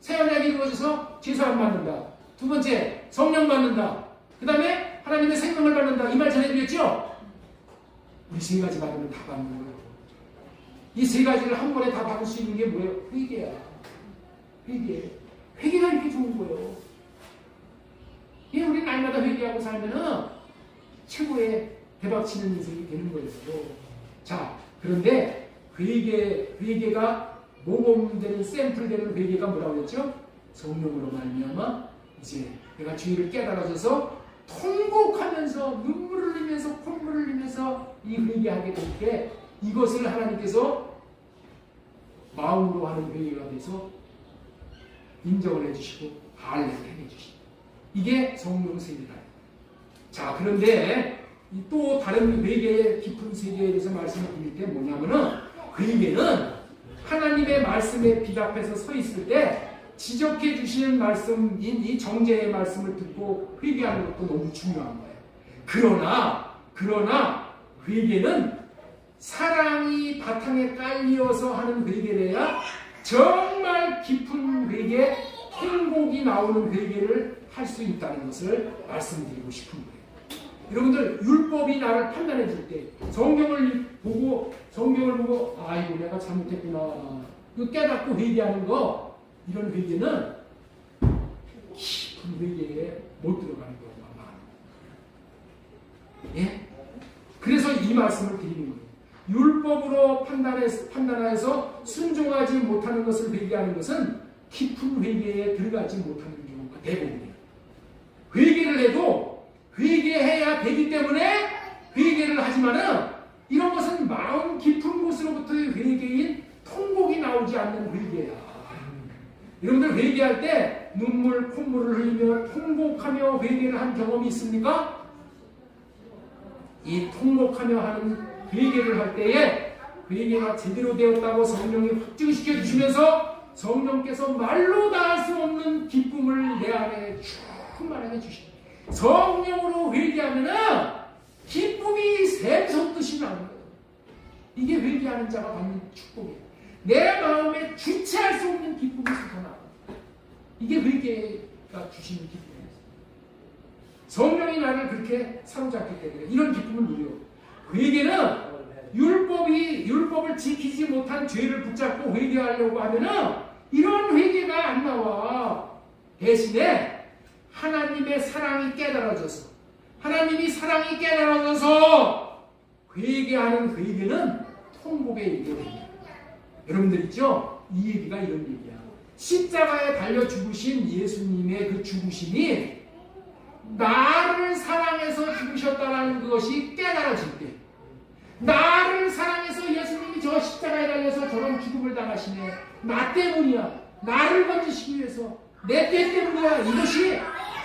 새 언약이 이루어져서 죄 사함 받는다. 두 번째, 성령 받는다. 그 다음에 하나님의 생명을 받는다. 이 말 전해드렸죠? 우리 세 가지 받으면 다 받는 거예요. 이 세 가지를 한 번에 다 받을 수 있는 게 뭐예요? 회개야. 회개. 회개가 이렇게 좋은 거예요. 예, 우리 날마다 회개하고 살면은 최고의 대박치는 인생이 되는 거예요. 자, 그런데 회개가 모범되는 샘플되는 회개가 뭐라고 했죠? 성령으로 말미암아 이제 내가 주의를 깨달아져서 통곡하면서 눈물을 흘리면서 콧물을 흘리면서 이 회개하게 될 때 이것을 하나님께서 마음으로 하는 회개가 돼서 인정을 해주시고 할례를 해주시고 이게 성령 세례다. 자, 그런데 또 다른 회개의 깊은 세계에 대해서 말씀을 드릴 때 뭐냐면은 회개는 하나님의 말씀에 비답해서 서 있을 때 지적해 주시는 말씀인 이 정죄의 말씀을 듣고 회개하는 것도 너무 중요한 거예요. 그러나 회개는 사랑이 바탕에 깔려서 하는 회개래야 정말 깊은 회개, 통곡이 나오는 회개를 할 수 있다는 것을 말씀드리고 싶은 거예요. 여러분들 율법이 나를 판단해 줄 때 성경을 보고 아이고 내가 잘못했구나 그 깨닫고 회개하는 거 이런 회개는 깊은 회개에 못 들어가는 경우가 많아요. 예? 그래서 이 말씀을 드리는 거예요. 율법으로 판단하여서 순종하지 못하는 것을 회개하는 것은 깊은 회개에 들어가지 못하는 경우가 대부분이에요. 회개를 해도 회개해야 되기 때문에 회개를 하지만은 이런 것은 마음 깊은 곳으로부터의 회개인 통곡이 나오지 않는 회개야. 여러분들 회개할 때 눈물, 콧물을 흘리며 통곡하며 회개를 한 경험이 있습니까? 이 통곡하며 하는 회개를 할 때에 회개가 제대로 되었다고 성령이 확증시켜 주시면서 성령께서 말로 다 할 수 없는 기쁨을 내 안에 충만하게 주십니다. 성령으로 회개하면은 기쁨이 샘솟듯이 나오는 거예요. 이게 회개하는 자가 받는 축복이에요. 내 마음에 주체할 수 없는 기쁨이 솟아나요. 이게 회개가 주시는 기쁨이에요. 성령이 나를 그렇게 사로잡기 때문에 이런 기쁨을 누려. 회개는 율법을 지키지 못한 죄를 붙잡고 회개하려고 하면은 이런 회개가 안 나와. 대신에 하나님의 사랑이 깨달아져서 하나님이 사랑이 깨달아져서 회개하는 회개는 통곡의 얘기입니다. 여러분들 있죠? 이 얘기가 이런 얘기야. 십자가에 달려 죽으신 예수님의 그 죽으심이 나를 사랑해서 죽으셨다는 것이 깨달아질 때 나를 사랑해서 예수님이 저 십자가에 달려서 저런 죽음을 당하시네. 나 때문이야. 나를 건지시기 위해서 내 죄 때문이야. 이것이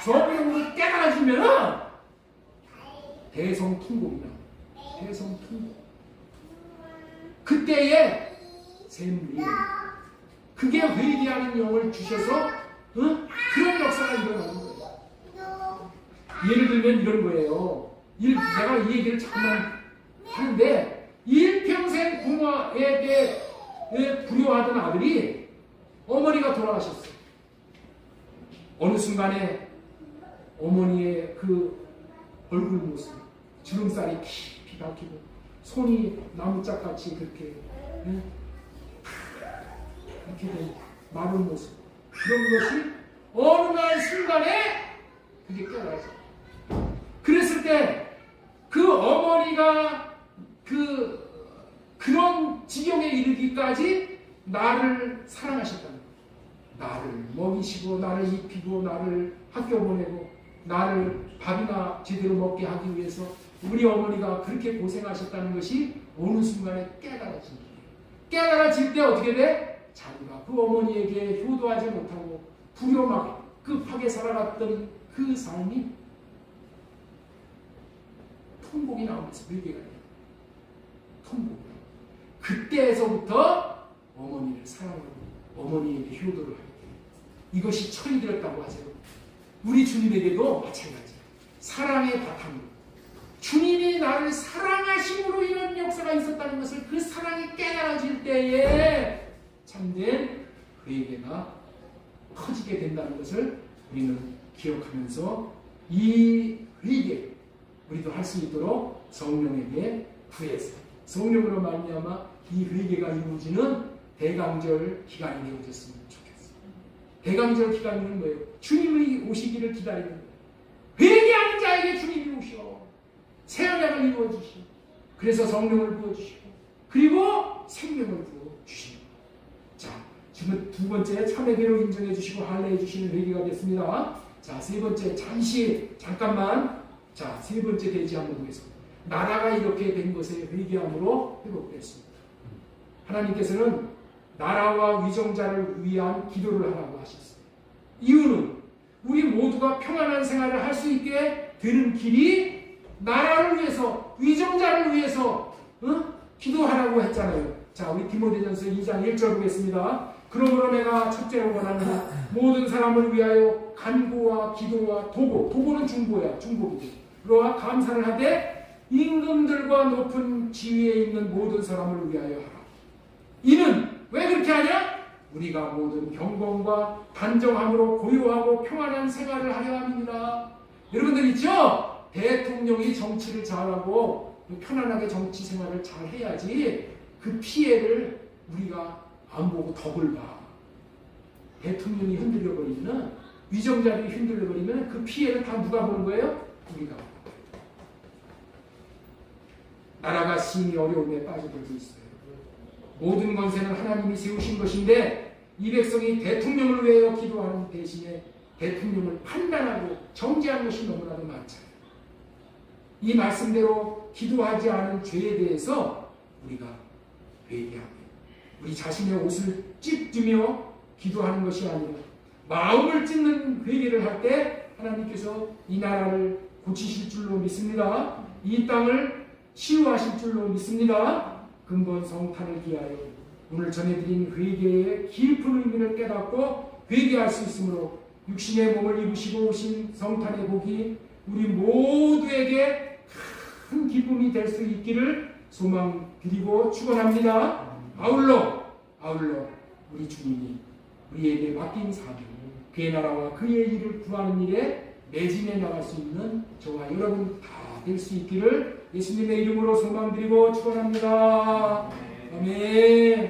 성령으로 깨달아지면은 대성통곡이야. 대성통곡. 그때에 샘리. 그게 회개하는 영을 주셔서 그런 역사가 일어나는 거예요. 예를 들면 이런 거예요. 내가 이 얘기를 잠깐만 하는데 일평생 부모에게 부여하던 아들이 어머니가 돌아가셨어요. 어느 순간에 어머니의 그 얼굴 모습, 주름살이 깊이 박히고 손이 나무짝같이 그렇게 된 마른 모습, 그런 것이 어느 날 순간에 그게 깨달아져. 그랬을 때 그 어머니가 그런 지경에 이르기까지 나를 사랑하셨다는 거예요. 나를 먹이시고 나를 입히고 나를 학교 보내고 나를 밥이나 제대로 먹게 하기 위해서 우리 어머니가 그렇게 고생하셨다는 것이 어느 순간에 깨달아진 거예요. 깨달아질 때 어떻게 돼? 자기가 그 어머니에게 효도하지 못하고 불효막급하게 살아갔던 그 삶이 통곡이 나오면서 회개가 돼요. 통곡. 그때에서부터 어머니를 사랑하고 어머니에게 효도를 하게 돼요. 이것이 철이 들었다고 하세요. 우리 주님에게도 마찬가지예요. 사랑의 바탕으로 주님이 나를 사랑하심으로 이런 역사가 있었다는 것을 그 사랑이 깨달아질 때에 참된 회개가 커지게 된다는 것을 우리는 기억하면서 이 회개 우리도 할 수 있도록 성령에게 구해서 성령으로 말미암아 이 회개가 이루어지는 대강절 기간이 되어졌으면 좋겠어요. 대강절 기간은 뭐예요? 주님의 오시기를 기다리는 거예요. 회개하는 자에게 주님이 오시오. 새 언약을 이루어주시오. 그래서 성령을 부어주시고 그리고 생명을 부어주시오. 자, 지금 두 번째 참회계로 인정해 주시고 할례해 주시는 회개가 됐습니다. 자, 세 번째 잠깐만 자, 세 번째 대지 한번 보겠습니다. 나라가 이렇게 된 것에 회개함으로 회복됐습니다. 하나님께서는 나라와 위정자를 위한 기도를 하라고 하셨어요. 이유는 우리 모두가 평안한 생활을 할 수 있게 되는 길이 나라를 위해서 위정자를 위해서 기도하라고 했잖아요. 자, 우리 디모데전서 2장 1절 보겠습니다. 그러므로 내가 첫째로 원하는 모든 사람을 위하여 간구와 기도와 도고는 중보야. 중보기도. 로와 감사를 하되 임금들과 높은 지위에 있는 모든 사람을 위하여 하라. 이는 왜 그렇게 하냐? 우리가 모든 경건과 단정함으로 고요하고 평안한 생활을 하려 합니다. 여러분들 있죠? 대통령이 정치를 잘하고 편안하게 정치 생활을 잘 해야지 그 피해를 우리가 안 보고 덕을 봐. 대통령이 흔들려버리면, 위정자들이 흔들려버리면 그 피해를 다 누가 보는 거예요? 우리가. 나라가 심히 어려움에 빠져들고 있어요. 모든 권세는 하나님이 세우신 것인데 이 백성이 대통령을 위하여 기도하는 대신에 대통령을 판단하고 정죄한 것이 너무나도 많잖아요. 이 말씀대로 기도하지 않은 죄에 대해서 우리가 회개하며 우리 자신의 옷을 찢으며 기도하는 것이 아니라 마음을 찢는 회개를 할 때 하나님께서 이 나라를 고치실 줄로 믿습니다. 이 땅을 치유하실 줄로 믿습니다. 근본 성탄을 기하여 오늘 전해드린 회개의 깊은 의미를 깨닫고 회개할 수 있으므로 육신의 몸을 입으시고 오신 성탄의 복이 우리 모두에게 큰 기쁨이 될 수 있기를 소망드리고 축원합니다. 아울러 우리 주님이 우리에게 맡긴 사명, 그의 나라와 그의 일을 구하는 일에 매진해 나갈 수 있는 저와 여러분 다 될 수 있기를 예수님의 이름으로 소망드리고 축원합니다. 아멘.